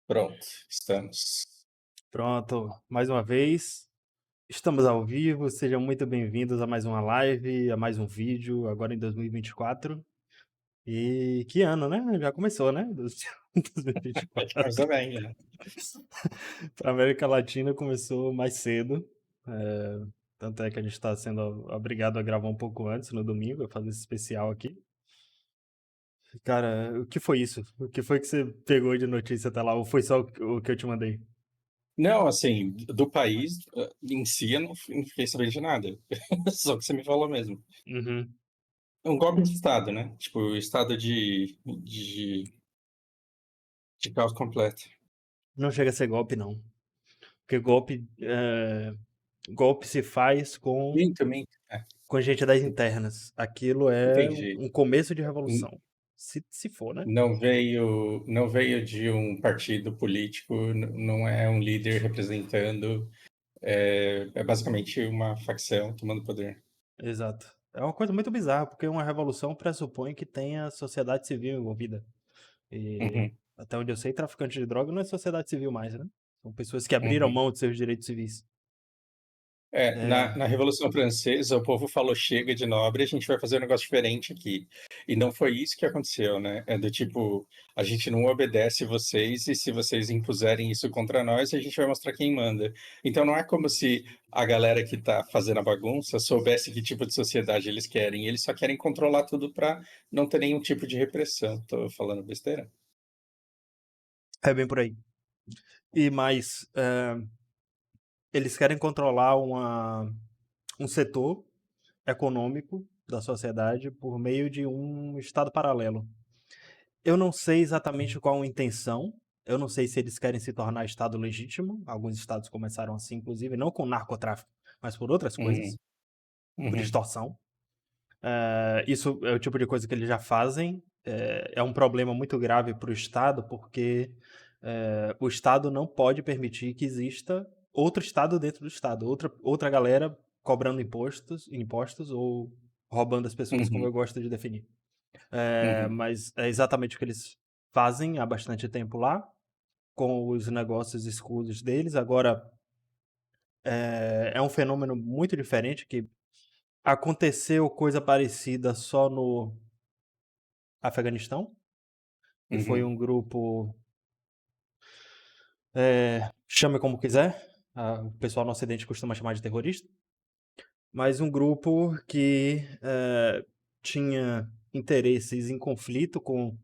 Pronto, estamos. Pronto, mais uma vez, estamos ao vivo, sejam muito bem-vindos a mais uma live, a mais um vídeo, agora em 2024. E que ano, né? Já começou, né? 2024. Começa bem, né? Para a América Latina começou mais cedo, tanto é que a gente está sendo obrigado a gravar um pouco antes, no domingo, a fazer esse especial aqui. Cara, o que foi isso? O que foi que você pegou de notícia até lá? Ou foi só o que eu te mandei? Não, assim, do país em si eu não fiquei sabendo de nada. Só que você me falou mesmo. Uhum. É um golpe de Estado, né? Tipo, estado de caos completo. Não chega a ser golpe, não. Porque golpe se faz Minto, minto. com gente das internas. Aquilo é Entendi. um começo de N- revolução. Se for, né? não veio de um partido político, não é um líder representando, é basicamente uma facção tomando poder. Exato. É uma coisa muito bizarra, porque uma revolução pressupõe que tenha sociedade civil envolvida. E Uhum. até onde eu sei, traficante de droga não é sociedade civil mais, né? São pessoas que abriram Uhum. mão de seus direitos civis. Na É, Revolução Francesa, o povo falou: chega de nobre, a gente vai fazer um negócio diferente aqui. E não foi isso que aconteceu, né? É do tipo: a gente não obedece vocês, e se vocês impuserem isso contra nós, a gente vai mostrar quem manda. Então não é como se a galera que está fazendo a bagunça soubesse que tipo de sociedade eles querem. Eles só querem controlar tudo para não ter nenhum tipo de repressão. Tô falando besteira? é bem por aí. E mais, eles querem controlar um setor econômico da sociedade por meio de um estado paralelo. Eu não sei exatamente qual a intenção. Eu não sei se eles querem se tornar estado legítimo. Alguns estados começaram assim, inclusive, não com narcotráfico, mas por outras Uhum, coisas, por uhum, extorsão. Isso é o tipo de coisa que eles já fazem. É um problema muito grave para o estado, porque o estado não pode permitir que exista outro estado dentro do estado, outra galera cobrando impostos ou roubando as pessoas, como uhum, eu gosto de definir. uhum, Mas é exatamente o que eles fazem há bastante tempo lá, com os negócios escusos deles. Agora, é um fenômeno muito diferente que aconteceu coisa parecida só no Afeganistão, e foi uhum, um grupo, chame como quiser, o pessoal no Ocidente costuma chamar de terrorista, mas um grupo que tinha interesses em conflito com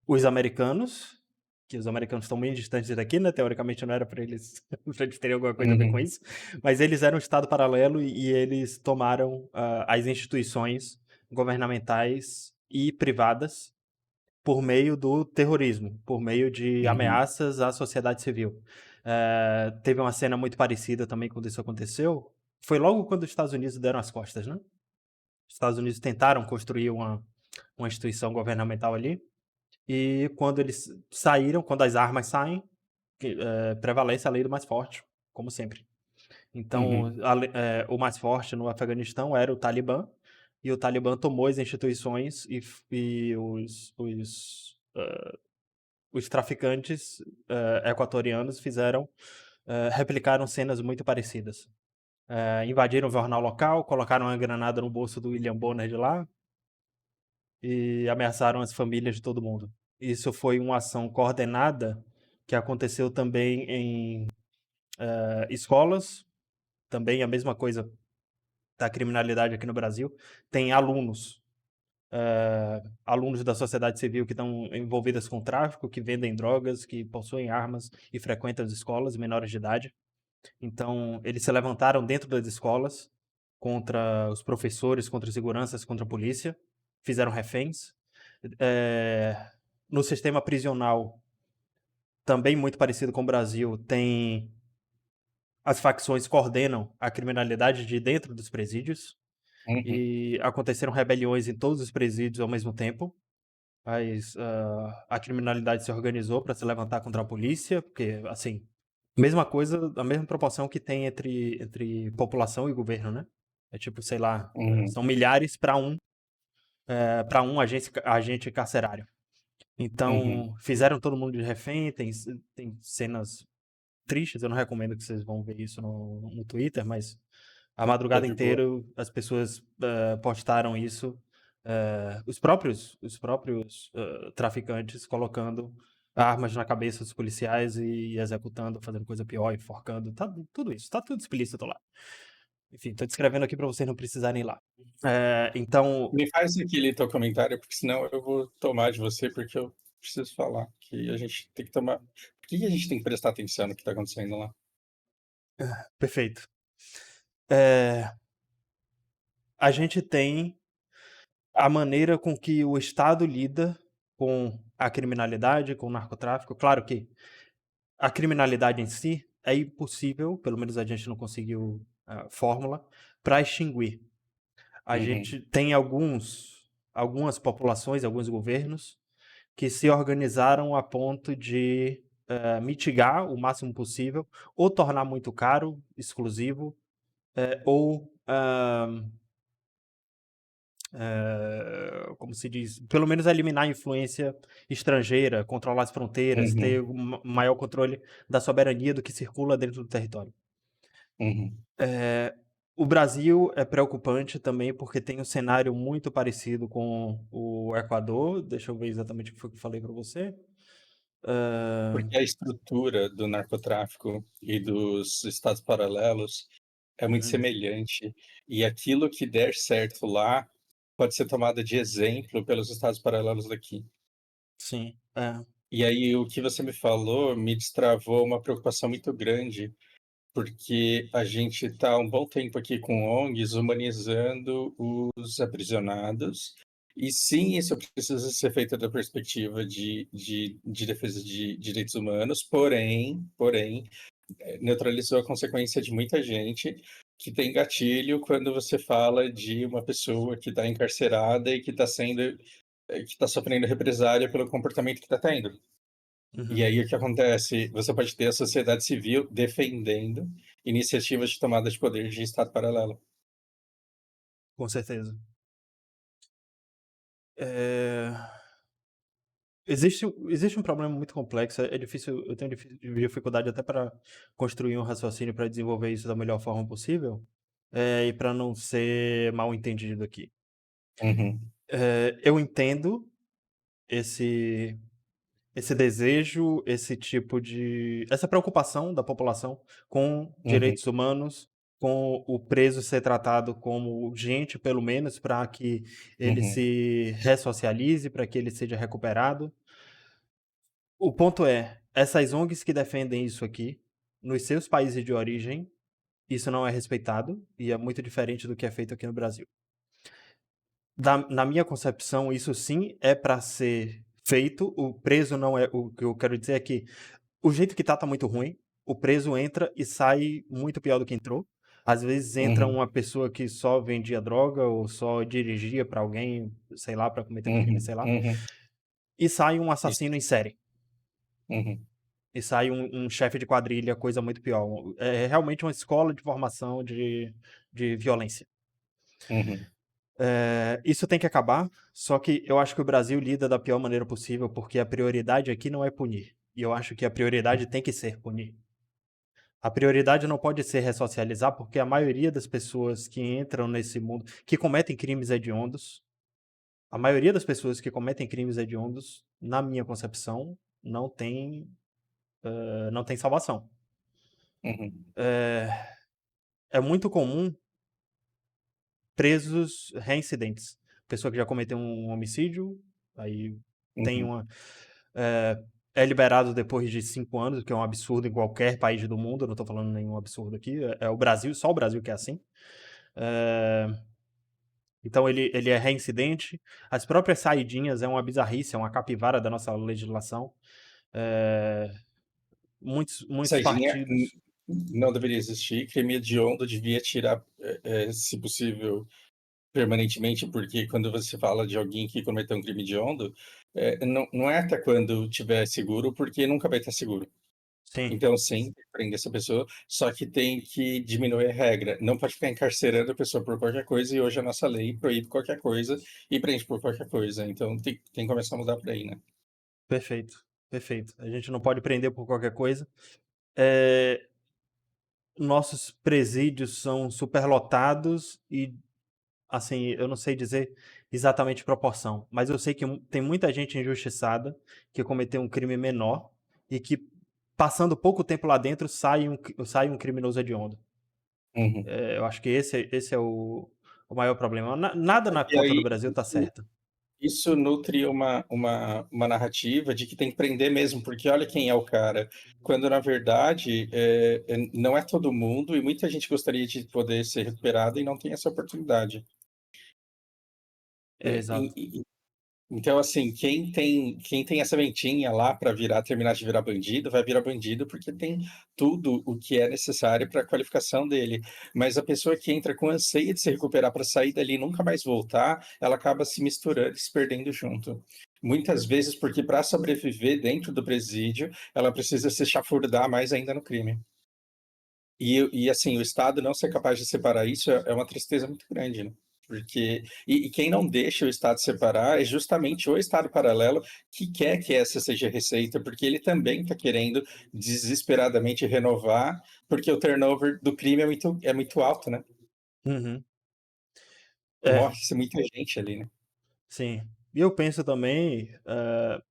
os americanos, que os americanos estão bem distantes daqui, né? Teoricamente não era para eles, pra eles terem alguma coisa a ver com uhum, isso, mas eles eram um estado paralelo e eles tomaram as instituições governamentais e privadas por meio do terrorismo, por meio de uhum, ameaças à sociedade civil. Teve uma cena muito parecida também quando isso aconteceu. Foi logo quando os Estados Unidos deram as costas, né? Os Estados Unidos tentaram construir uma instituição governamental ali, e quando eles saíram, quando as armas saem, prevalece a lei do mais forte, como sempre. Então, uhum, o mais forte no Afeganistão era o Talibã, e o Talibã tomou as instituições e os traficantes equatorianos replicaram cenas muito parecidas. Invadiram o jornal local, colocaram uma granada no bolso do William Bonner de lá e ameaçaram as famílias de todo mundo. Isso foi uma ação coordenada que aconteceu também em escolas, também a mesma coisa da criminalidade aqui no Brasil. Tem alunos da sociedade civil que estão envolvidas com tráfico, que vendem drogas, que possuem armas e frequentam as escolas, menores de idade. Então, eles se levantaram dentro das escolas contra os professores, contra os seguranças, contra a polícia, fizeram reféns. É, no sistema prisional, também muito parecido com o Brasil, tem as facções coordenam a criminalidade de dentro dos presídios uhum. e aconteceram rebeliões em todos os presídios ao mesmo tempo. Mas a criminalidade se organizou para se levantar contra a polícia, porque, assim, mesma coisa, a mesma proporção que tem entre população e governo, né? É tipo, sei lá, Uhum, são milhares para um agente carcerário. Uhum. Então, fizeram todo mundo de refém, tem cenas tristes, eu não recomendo que vocês vão ver isso no Twitter, mas a Tá madrugada de boa. inteira as pessoas postaram isso, os próprios traficantes colocando armas na cabeça dos policiais e executando, fazendo coisa pior, enforcando, tá tudo isso, tá tudo explícito lá. Enfim, tô descrevendo aqui para vocês não precisarem ir lá. Então, Me faz aquele teu comentário, porque senão eu vou tomar de você, porque eu preciso falar que a gente tem que tomar. Por que a gente tem que prestar atenção no que está acontecendo lá? perfeito. Eh, a gente tem a maneira com que o Estado lida com a criminalidade, com o narcotráfico. Claro que a criminalidade em si é impossível, pelo menos a gente não conseguiu a fórmula, para extinguir. A Uhum, gente tem algumas populações, alguns governos que se organizaram a ponto de mitigar o máximo possível, ou tornar muito caro, exclusivo, ou como se diz, pelo menos eliminar a influência estrangeira, controlar as fronteiras, uhum, ter um maior controle da soberania do que circula dentro do território. uhum. Eh, o Brasil é preocupante também porque tem um cenário muito parecido com o Equador. Deixa eu ver exatamente o que foi que eu falei para você. Hã, Porque a estrutura do narcotráfico e dos estados paralelos é muito uhum, semelhante, e aquilo que der certo lá pode ser tomado de exemplo pelos estados paralelos daqui. sim, é. E aí o que você me falou me destravou uma preocupação muito grande, porque a gente está há um bom tempo aqui com ONGs humanizando os aprisionados, e sim, isso precisa ser feito da perspectiva de defesa de direitos humanos, porém, neutralizou a consequência de muita gente que tem gatilho quando você fala de uma pessoa que está encarcerada e que está que está sofrendo represália pelo comportamento que está tendo. E Uhum, aí o que acontece? Você pode ter a sociedade civil defendendo iniciativas de tomada de poder de Estado paralelo. com certeza. Eh, existe um problema muito complexo, é difícil, eu tenho dificuldade até para construir um raciocínio para desenvolver isso da melhor forma possível, e para não ser mal entendido aqui. Uhum, Eu entendo esse esse desejo, essa preocupação da população com uhum, direitos humanos, com o preso ser tratado como gente, pelo menos, para que ele uhum, se ressocialize, para que ele seja recuperado. O ponto é, essas ONGs que defendem isso aqui, nos seus países de origem, isso não é respeitado e é muito diferente do que é feito aqui no Brasil. Na minha concepção, isso sim é para ser feito, o preso não é, o que eu quero dizer é que o jeito que tá muito ruim, o preso entra e sai muito pior do que entrou. Às vezes entra uhum, uma pessoa que só vendia droga ou só dirigia pra alguém, sei lá, pra cometer um crime, uhum, sei lá, uhum. e sai um Isso. assassino em série, Uhum, e sai um chefe de quadrilha, coisa muito pior. É realmente uma escola de formação de violência. uhum, Isso tem que acabar, só que eu acho que o Brasil lida da pior maneira possível, porque a prioridade aqui não é punir, e eu acho que a prioridade tem que ser punir. A prioridade não pode ser ressocializar, porque a maioria das pessoas que entram nesse mundo, que cometem crimes hediondos, a maioria das pessoas que cometem crimes hediondos, na minha concepção, não tem salvação. uhum, É, é muito comum presos reincidentes. Pessoa que já cometeu um homicídio, aí tem uhum, uma. É, é liberado depois de 5 anos, o que é um absurdo em qualquer país do mundo. Eu não estou falando nenhum absurdo aqui. É o Brasil, só o Brasil que é assim. É, então ele é reincidente. As próprias saidinhas é uma bizarrice, é uma capivara da nossa legislação. Eh, muitos Saidinha partidos. não deveria existir, crime hediondo devia tirar, se possível, permanentemente, porque quando você fala de alguém que cometeu um crime hediondo, não é até quando tiver seguro, porque nunca vai estar seguro. Sim, Então, sim, prende essa pessoa, só que tem que diminuir a regra. Não pode ficar encarcerando a pessoa por qualquer coisa, e hoje a nossa lei proíbe qualquer coisa e prende por qualquer coisa. Então, tem que começar a mudar por aí, né? Perfeito, perfeito. A gente não pode prender por qualquer coisa. Eh, Nossos presídios são superlotados e, assim, eu não sei dizer exatamente proporção, mas eu sei que tem muita gente injustiçada que cometeu um crime menor e que, passando pouco tempo lá dentro, sai um criminoso hediondo. Uhum. Eu acho que esse é o maior problema. Nada na E conta do aí Brasil tá certo. isso nutre uma narrativa de que tem que prender mesmo, porque olha quem é o cara, quando na verdade, não é todo mundo e muita gente gostaria de poder ser recuperado e não tem essa oportunidade. É, Eh, exato. e e então, assim, quem tem a sementinha lá para terminar de virar bandido, vai virar bandido, porque tem tudo o que é necessário para a qualificação dele. Mas a pessoa que entra com anseio de se recuperar para sair dali e nunca mais voltar, ela acaba se misturando e se perdendo junto. Muitas vezes porque para sobreviver dentro do presídio, ela precisa se chafurdar mais ainda no crime. E assim, o Estado não ser capaz de separar isso é uma tristeza muito grande, né. Porque quem não deixa o Estado separar é justamente o Estado paralelo que quer que essa seja a receita, porque ele também está querendo desesperadamente renovar, porque o turnover do crime é muito alto, né. Uhum. É, Morre-se muita gente ali, né. sim. E eu penso também,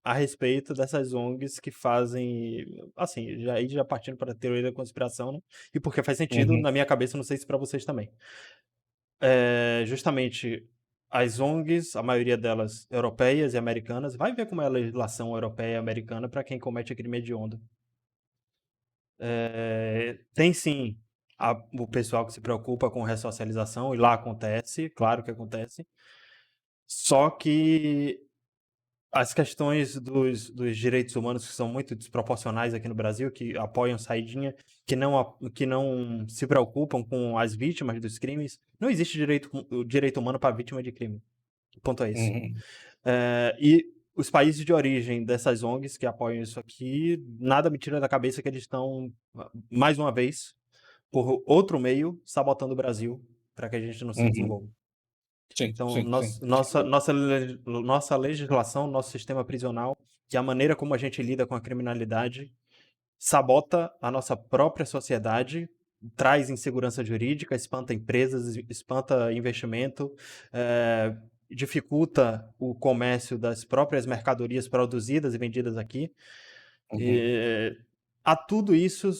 a respeito dessas ONGs que fazem, assim, já partindo para a teoria da conspiração, né, e porque faz sentido Uhum, na minha cabeça, não sei se para vocês também. Justamente as ONGs, a maioria delas europeias e americanas, vai ver como é a legislação europeia e americana para quem comete crime hediondo. Tem sim o pessoal que se preocupa com ressocialização, e lá acontece, claro que acontece, só que as questões dos direitos humanos que são muito desproporcionais aqui no Brasil, que apoiam saidinha, que não se preocupam com as vítimas dos crimes, não existe direito humano para vítima de crime. O ponto é esse. uhum, E os países de origem dessas ONGs que apoiam isso aqui, nada me tira da cabeça que eles estão, mais uma vez, por outro meio, sabotando o Brasil para que a gente não se uhum. desenvolva. Sim, Então, sim, sim. Sem dúvida. nossa legislação, nosso sistema prisional, que é a maneira como a gente lida com a criminalidade, sabota a nossa própria sociedade, traz insegurança jurídica, espanta empresas, espanta investimento, eh, dificulta o comércio das próprias mercadorias produzidas e vendidas aqui. Uhum. E a tudo isso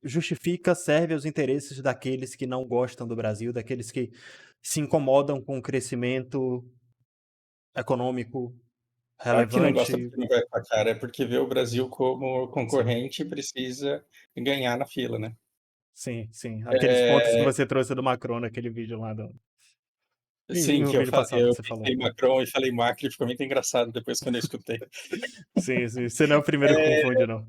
justifica, serve aos interesses daqueles que não gostam do Brasil, daqueles que se incomodam com o crescimento econômico Claro que não gosta relevante. porque não vai com a cara, é porque vê o Brasil como Sim, concorrente e precisa ganhar na fila, né. sim, sim. Aqueles pontos que Eh, você trouxe do Macron naquele vídeo lá do sim, no que eu vídeo falei passado eu que você falou. pensei Macron e falei Macri, ficou muito engraçado depois quando eu escutei. Sim, sim. Você não é o primeiro que Eh, confunde, não.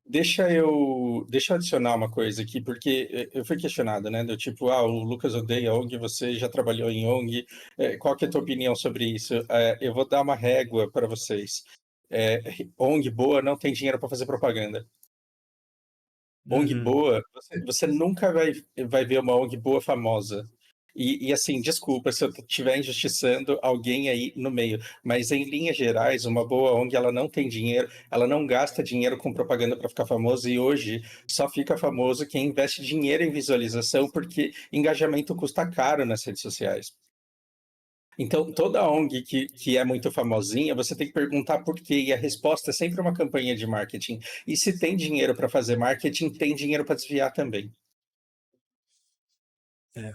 deixa eu adicionar uma coisa aqui, porque, eu fui questionado, né, do tipo: "Ah, o Lucas odeia ONG, você já trabalhou em ONG, qual que é a tua opinião sobre isso?". Eu vou dar uma régua para vocês. ONG boa não tem dinheiro para fazer propaganda. ONG Uhum. boa, você nunca vai ver uma ONG boa famosa. Assim, desculpa se eu estiver injustiçando alguém aí no meio, mas em linhas gerais, uma boa ONG ela não tem dinheiro, ela não gasta dinheiro com propaganda para ficar famoso e hoje só fica famoso quem investe dinheiro em visualização, porque engajamento custa caro nas redes sociais. Então, toda ONG que é muito famosinha, você tem que perguntar por quê, e a resposta é sempre uma campanha de marketing. E se tem dinheiro para fazer marketing, tem dinheiro para desviar também. É.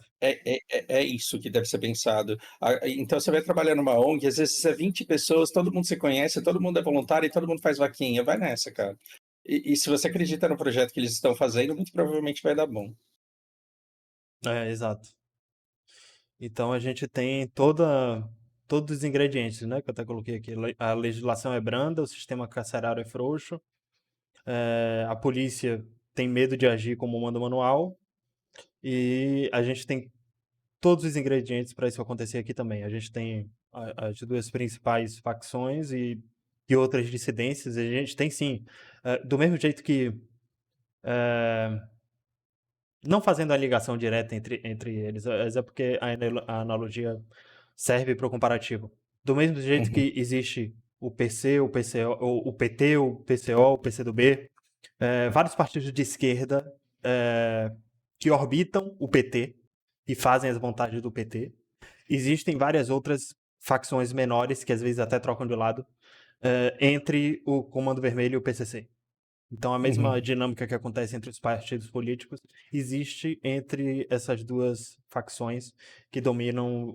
É isso que deve ser pensado. Então você vai trabalhar numa ONG, às vezes é 20 pessoas, todo mundo se conhece, todo mundo é voluntário e todo mundo faz vaquinha, vai nessa, cara. E se você acredita no projeto que eles estão fazendo, muito provavelmente vai dar bom. É, exato. Então a gente tem todos os ingredientes, né, que eu até coloquei aqui. A legislação é branda, o sistema carcerário é frouxo, a polícia tem medo de agir como manda o manual, e a gente tem todos os ingredientes para isso acontecer aqui também. A gente tem as duas principais facções e outras dissidências. A gente tem sim, do mesmo jeito que, eh, não fazendo a ligação direta entre eles, mas é porque a analogia serve para o comparativo. Do mesmo jeito Uhum, que existe o PC, o PCO, o PT, o PCO, o PCdoB, vários partidos de esquerda que orbitam o PT e fazem as vontades do PT. Existem várias outras facções menores que às vezes até trocam de lado entre o Comando Vermelho e o PCC. Então a mesma Uhum. dinâmica que acontece entre os partidos políticos existe entre essas duas facções que dominam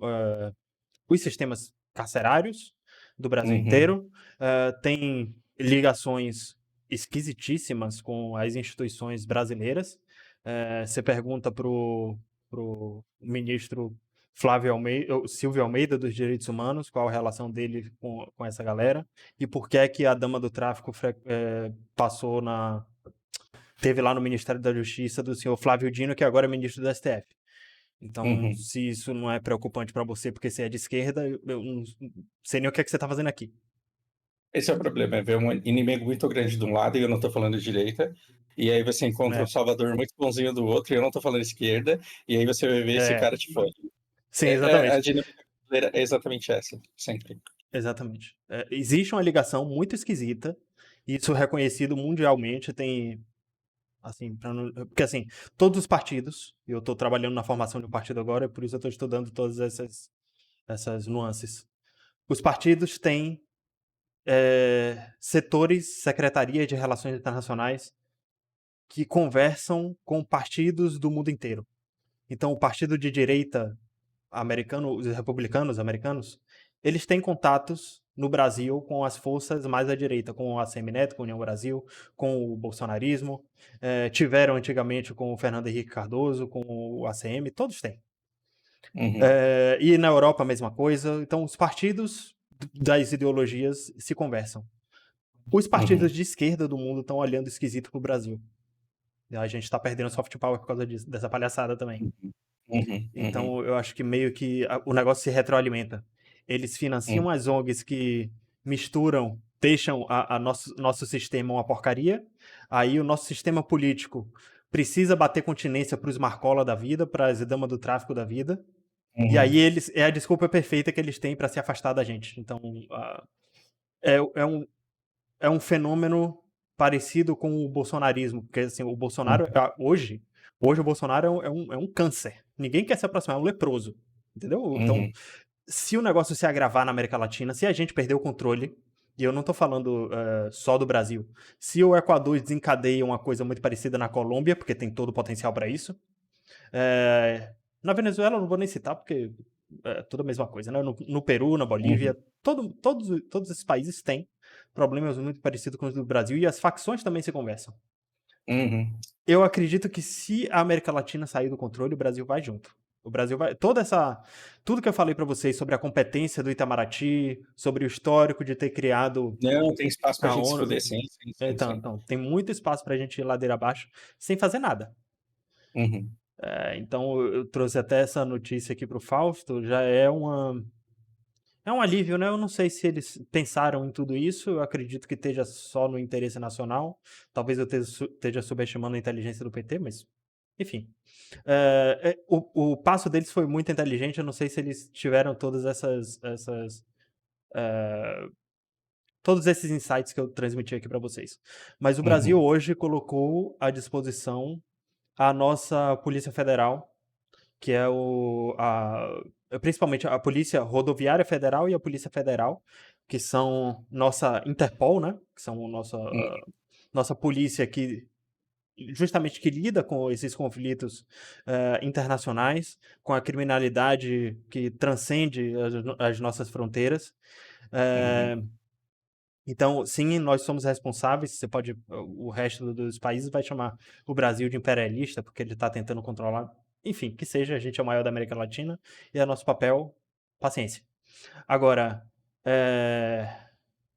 os sistemas carcerários do Brasil Uhum. inteiro, tem ligações esquisitíssimas com as instituições brasileiras. Você pergunta pro ministro Flávio Almeida, Silvio Almeida dos Direitos Humanos, qual a relação dele com essa galera e por que é que a dama do tráfico passou teve lá no Ministério da Justiça do senhor Flávio Dino, que agora é ministro do STF. Então, Uhum. se isso não é preocupante pra você porque você é de esquerda, eu não sei nem o que é que você tá fazendo aqui. Esse é o problema, é ver um inimigo muito grande de um lado, e eu não estou falando de direita, e aí você encontra um É, Salvador muito bonzinho do outro, e eu não estou falando esquerda, e aí você vai ver esse é, cara te fode. sim, exatamente. A dinâmica brasileira é exatamente essa, sempre. Exatamente. Existe uma ligação muito esquisita, isso reconhecido mundialmente, tem, assim, porque assim, todos os partidos, e eu estou trabalhando na formação de um partido agora, por isso eu estou estudando todas essas nuances. Os partidos têm setores, secretarias de relações internacionais que conversam com partidos do mundo inteiro. Então, o partido de direita americano, os republicanos americanos, eles têm contatos no Brasil com as forças mais à direita, com a Semineto, com a União Brasil, com o bolsonarismo, tiveram antigamente com o Fernando Henrique Cardoso, com o ACM, todos têm. Uhum. E na Europa a mesma coisa. Então, os partidos das ideologias se conversam. Os partidos Uhum. de esquerda do mundo estão olhando esquisito pro Brasil. A gente tá perdendo soft power por causa dessa palhaçada também. Uhum. Uhum. Uhum. Então, eu acho que meio que o negócio se retroalimenta. Eles Uhum. financiam as ONGs que misturam, deixam a nosso sistema uma porcaria. Aí o nosso sistema político precisa bater continência para os Marcola da vida, para as damas do tráfico da vida. E aí Uhum. eles é a desculpa perfeita que eles têm para se afastar da gente. Então, é um fenômeno parecido com o bolsonarismo, porque assim, o Bolsonaro, Uhum. hoje o Bolsonaro é um câncer. Ninguém quer se aproximar, é um leproso. Entendeu? Então, Uhum. se o negócio se agravar na América Latina, se a gente perder o controle, e eu não tô falando só do Brasil, se o Equador desencadeia uma coisa muito parecida na Colômbia, porque tem todo o potencial para isso, na Venezuela eu não vou nem citar, porque é tudo a mesma coisa, né? No Peru, na Uhum. Bolívia, todos esses países têm problemas muito parecidos com os do Brasil e as facções também se conversam. Uhum. Eu acredito que se a América Latina sair do controle, o Brasil vai junto. O Brasil vai. Tudo que eu falei pra vocês sobre a competência do Itamaraty, sobre o histórico de ter criado Não, tem espaço pra a gente se ONU. fuder, sim, sim, sim, sim. Então, tem muito espaço pra gente ir ladeira abaixo sem fazer nada. Uhum. Então, eu trouxe até essa notícia aqui pro Fausto, já é um alívio, né? Eu não sei se eles pensaram em tudo isso, eu acredito que esteja só no interesse nacional. Talvez eu esteja subestimando a inteligência do PT, mas enfim. O passo deles foi muito inteligente, eu não sei se eles tiveram todos esses insights que eu transmiti aqui para vocês. Mas o Brasil Uhum. hoje colocou à disposição a nossa Polícia Federal, que é principalmente a Polícia Rodoviária Federal e a Polícia Federal, que são nossa Interpol, né? Que são nossa polícia que justamente que lida com esses conflitos internacionais, com a criminalidade que transcende as nossas fronteiras. Uhum. Eh, então, sim, nós somos responsáveis. O resto dos países vai chamar o Brasil de imperialista, porque ele está tentando controlar. Enfim, que seja, a gente é o maior da América Latina e é nosso papel, paciência. Agora,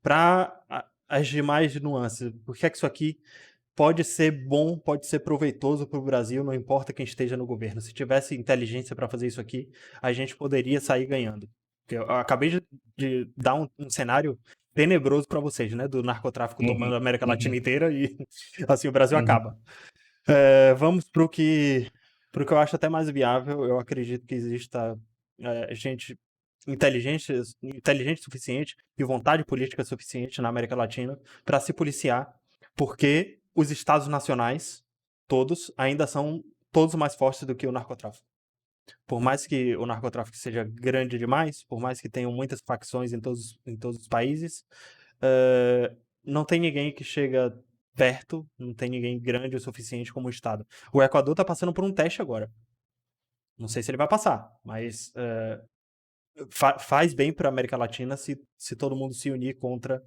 para as demais nuances, por que é que isso aqui pode ser bom, pode ser proveitoso para o Brasil, não importa quem esteja no governo. Se tivesse inteligência para fazer isso aqui, a gente poderia sair ganhando. Porque eu acabei de dar um cenário tenebroso para vocês, né? Do narcotráfico tomando Uhum. a América Latina Uhum. inteira e assim o Brasil Uhum. acaba. Vamos pro que eu acho até mais viável. Eu acredito que exista gente. inteligente o suficiente e vontade política suficiente na América Latina para se policiar, porque os estados nacionais, todos, ainda são todos mais fortes do que o narcotráfico. Por mais que o narcotráfico seja grande demais, por mais que tenham muitas facções em todos os países, não tem ninguém que chega perto, não tem ninguém grande o suficiente como o Estado. O Equador está passando por um teste agora. Não sei se ele vai passar, mas faz bem para a América Latina se todo mundo se unir contra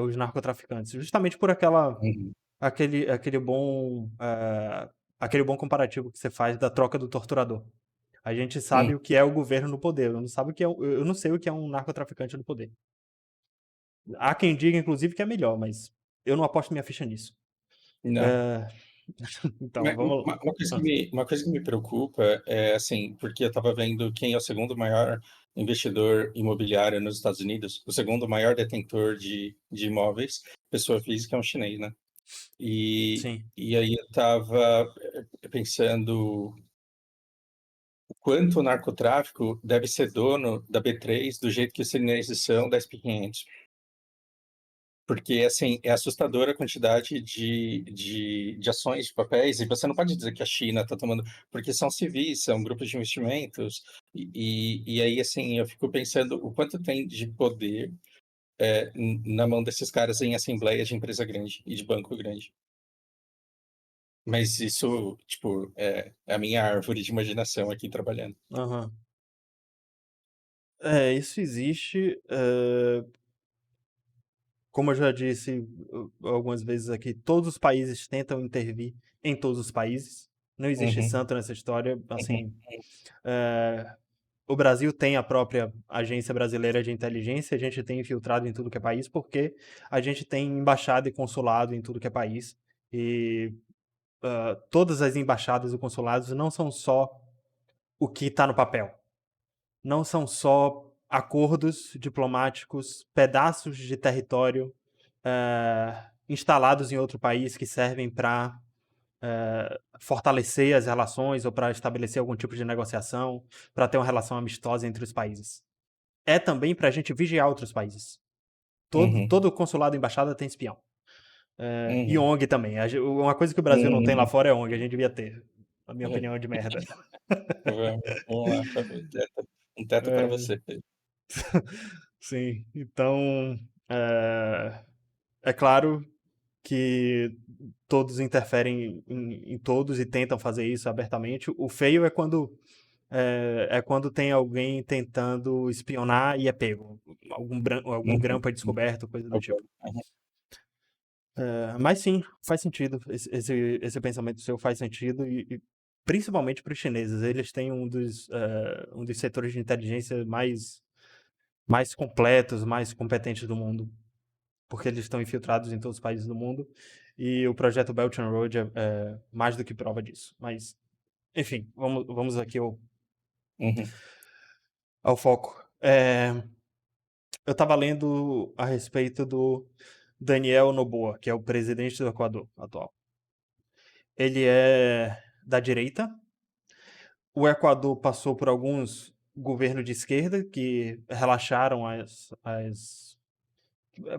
os narcotraficantes. Justamente por Uhum. aquele bom comparativo que você faz da troca do torturador. A gente sabe Uhum. o que é o governo no poder, eu não sei o que é um narcotraficante no poder. Há quem diga, inclusive, que é melhor, mas eu não aposto minha ficha nisso. Não. É, então, Mas vamos lá. uma coisa que me preocupa é, assim, porque eu estava vendo quem é o segundo maior investidor imobiliário nos Estados Unidos, o segundo maior detentor de imóveis, pessoa física, é um chinês, né? Sim. E aí eu estava pensando o quanto o narcotráfico deve ser dono da B3 do jeito que os chineses são da SP500. Porque, assim, é assustadora a quantidade de ações, de papéis, e você não pode dizer que a China está tomando, porque são civis, são grupos de investimentos, e aí, assim, eu fico pensando o quanto tem de poder na mão desses caras em assembleia de empresa grande e de banco grande. Mas isso, tipo, é a minha árvore de imaginação aqui trabalhando. Aham. Isso existe. Como eu já disse algumas vezes aqui, todos os países tentam intervir em todos os países. Não existe Uhum, santo nessa história. uhum, Assim, é, o Brasil tem a própria Agência Brasileira de Inteligência, a gente tem infiltrado em tudo que é país, porque a gente tem embaixada e consulado em tudo que é país. E todas as embaixadas e consulados não são só o que está no papel. Não são só acordos diplomáticos, pedaços de território instalados em outro país que servem para fortalecer as relações ou para estabelecer algum tipo de negociação, para ter uma relação amistosa entre os países. É também para a gente vigiar outros países. uhum, Todo consulado e embaixada tem espião. E uhum, ONG também. Uma coisa que o Brasil não tem lá uhum. fora é ONG, a gente devia ter. A minha opinião é de merda. Vamos lá, um teto para É, você. sim, então é, é claro que todos interferem em todos e tentam fazer isso abertamente. O feio é quando tem alguém tentando espionar e é pego. Algum Uhum, grampo é descoberto, coisa do tipo. uhum, Mas sim, faz sentido. Esse pensamento seu faz sentido e principalmente para os chineses. Eles têm um dos setores de inteligência mais completos, mais competentes do mundo, porque eles estão infiltrados em todos os países do mundo. E o projeto Belt and Road é mais do que prova disso. Mas, enfim, vamos aqui uhum, ao foco. Eu estava lendo a respeito do Daniel Noboa, que é o presidente do Equador atual. Ele é da direita. O Equador passou por alguns governos de esquerda que relaxaram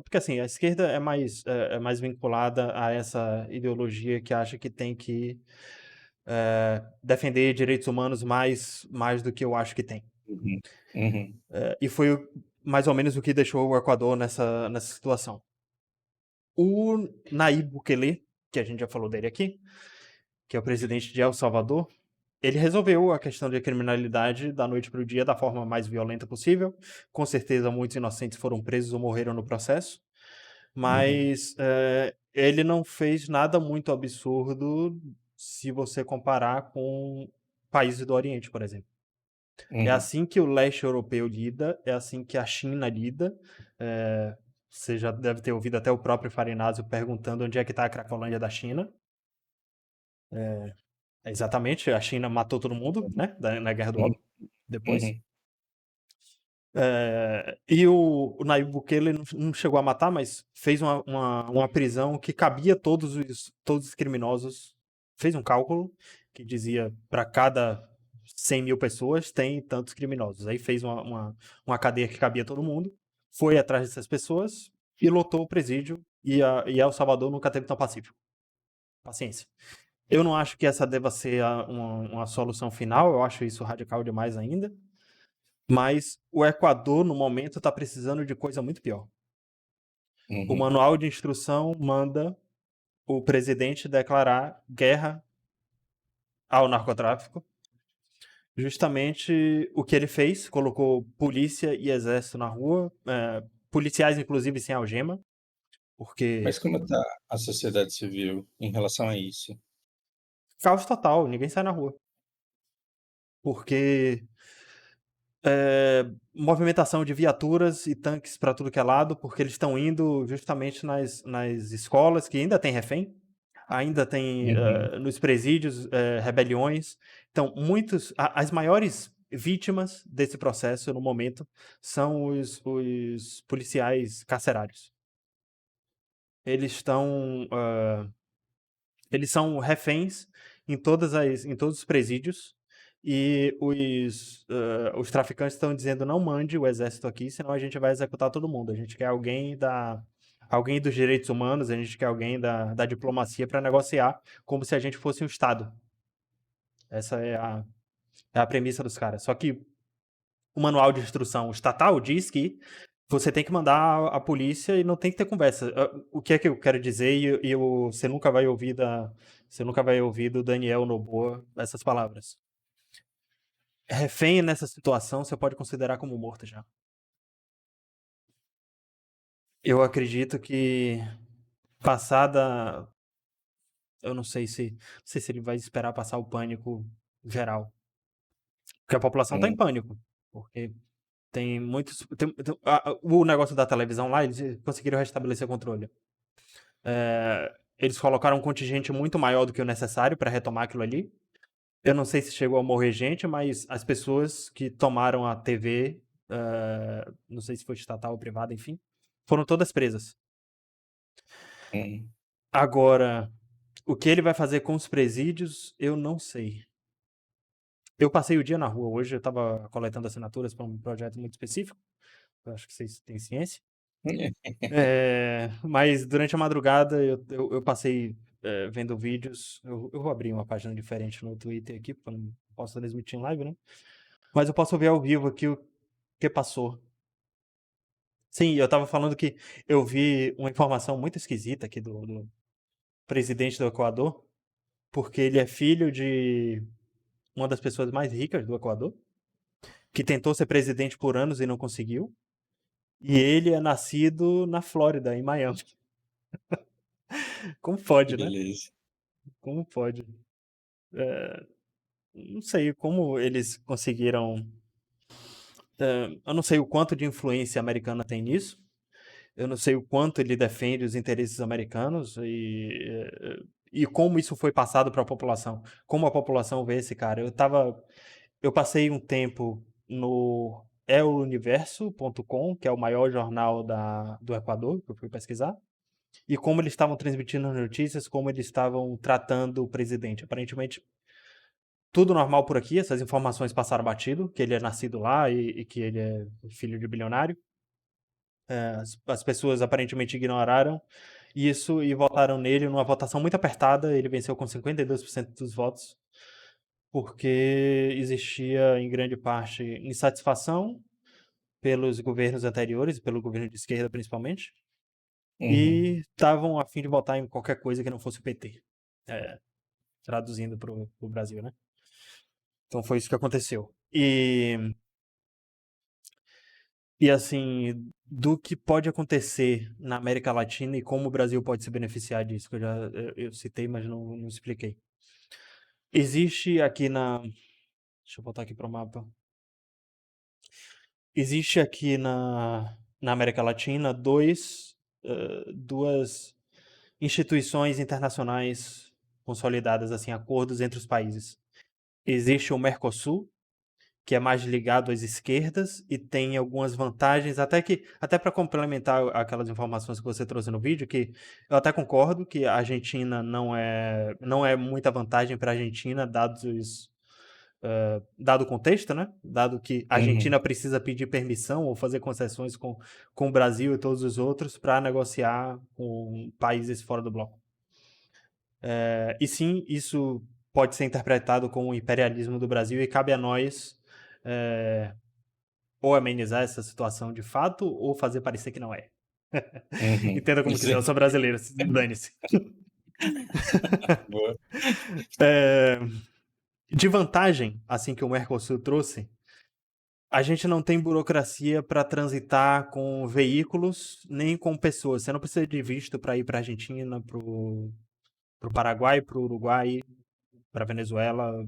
porque assim, a esquerda é mais vinculada a essa ideologia que acha que tem que defender direitos humanos mais do que eu acho que tem. uhum, uhum, E foi mais ou menos o que deixou o Equador nessa situação. O Nayib Bukele, que a gente já falou dele aqui, que é o presidente de El Salvador, ele resolveu a questão de criminalidade da noite para o dia da forma mais violenta possível. Com certeza, muitos inocentes foram presos ou morreram no processo. uhum, Mas ele não fez nada muito absurdo se você comparar com países do Oriente, por exemplo. É uhum, assim que o leste europeu lida, é assim que a China lida. É, você já deve ter ouvido até o próprio Farinazzo perguntando onde é que está a Cracolândia da China. Exatamente, a China matou todo mundo, né, na Guerra do uhum, Ópio, depois. uhum, E o Nayib Bukele não chegou a matar, mas fez uma prisão que cabia todos os criminosos. Fez um cálculo que dizia para cada 100 mil pessoas, tem tantos criminosos. Aí fez uma cadeia que cabia todo mundo, foi atrás dessas pessoas e lotou o presídio, e El Salvador nunca teve tão pacífico. Paciência. Eu não acho que essa deva ser uma solução final, eu acho isso radical demais ainda, mas o Equador, no momento, está precisando de coisa muito pior. O Uhum. manual de instrução manda o presidente declarar guerra ao narcotráfico. Justamente o que ele fez, colocou polícia e exército na rua, policiais inclusive sem algema, porque Mas como está a sociedade civil em relação a isso? caos total, ninguém sai na rua. Porque movimentação de viaturas e tanques para tudo que é lado, porque eles estão indo justamente nas escolas que ainda tem refém, ainda tem Uhum. nos presídios rebeliões. Então, as maiores vítimas desse processo no momento são os policiais carcerários. Eles estão, eles são reféns em todos os presídios, e os traficantes estão dizendo: não mande o exército aqui, senão a gente vai executar todo mundo. A gente quer alguém dos direitos humanos, a gente quer alguém da diplomacia para negociar, como se a gente fosse um Estado. Essa é a premissa dos caras. Só que o manual de instrução estatal diz que você tem que mandar a polícia e não tem que ter conversa. O que é que eu quero dizer? Você nunca vai ouvir do Daniel Noboa essas palavras. Refém nessa situação, você pode considerar como morto já. Eu acredito que passada, eu não sei se ele vai esperar passar o pânico geral, porque a população está em Hum. pânico, porque tem muitos, o negócio da televisão lá, eles conseguiram restabelecer o controle. Eles colocaram um contingente muito maior do que o necessário para retomar aquilo ali. Eu não sei se chegou a morrer gente, mas as pessoas que tomaram a TV, não sei se foi estatal ou privada, enfim, foram todas presas. Hum. Agora, o que ele vai fazer com os presídios, eu não sei. Eu passei o dia na rua hoje, eu estava coletando assinaturas para um projeto muito específico. Eu acho que vocês têm ciência. Mas durante a madrugada eu passei vendo vídeos. Eu vou abrir uma página diferente no Twitter aqui, porque eu não posso transmitir em live, né? Mas eu posso ver ao vivo aqui o que passou. Sim, eu tava falando que eu vi uma informação muito esquisita aqui do presidente do Equador, porque ele é filho de uma das pessoas mais ricas do Equador, que tentou ser presidente por anos e não conseguiu. E ele é nascido na Flórida, em Miami. Como Que pode, né? beleza. Como pode? Não sei como eles conseguiram. Eu não sei o quanto de influência americana tem nisso. Eu não sei o quanto ele defende os interesses americanos e como isso foi passado para a população. Como a população vê esse cara. Eu passei um tempo no eluniverso.com, que é o maior jornal do Equador, que eu fui pesquisar, e como eles estavam transmitindo as notícias, como eles estavam tratando o presidente. Aparentemente, tudo normal por aqui, essas informações passaram batido, que ele é nascido lá e que ele é filho de bilionário. As pessoas aparentemente ignoraram isso e votaram nele numa votação muito apertada. Ele venceu com 52% dos votos, porque existia, em grande parte, insatisfação pelos governos anteriores, pelo governo de esquerda principalmente, Uhum. e estavam a fim de votar em qualquer coisa que não fosse o PT, traduzindo para o Brasil, né? Então foi isso que aconteceu. E assim, do que pode acontecer na América Latina e como o Brasil pode se beneficiar disso, que eu citei, mas não expliquei. Existe aqui deixa eu voltar aqui para o mapa. Existe aqui na América Latina duas instituições internacionais consolidadas, assim, acordos entre os países. Existe o Mercosul, que é mais ligado às esquerdas e tem algumas vantagens, até para complementar aquelas informações que você trouxe no vídeo, que eu até concordo que a Argentina não é muita vantagem para a Argentina, dados dado o contexto, né? Dado que a Uhum. Argentina precisa pedir permissão ou fazer concessões com o Brasil e todos os outros para negociar com países fora do bloco. E sim, isso pode ser interpretado como o imperialismo do Brasil e cabe a nós ou amenizar essa situação de fato ou fazer parecer que não é. Uhum. Entenda como quiser, eu sou brasileiro, dane-se. Boa. É, de vantagem, assim que o Mercosul trouxe, a gente não tem burocracia para transitar com veículos nem com pessoas. Você não precisa de visto para ir para a Argentina, para o Paraguai, para o Uruguai, para a Venezuela.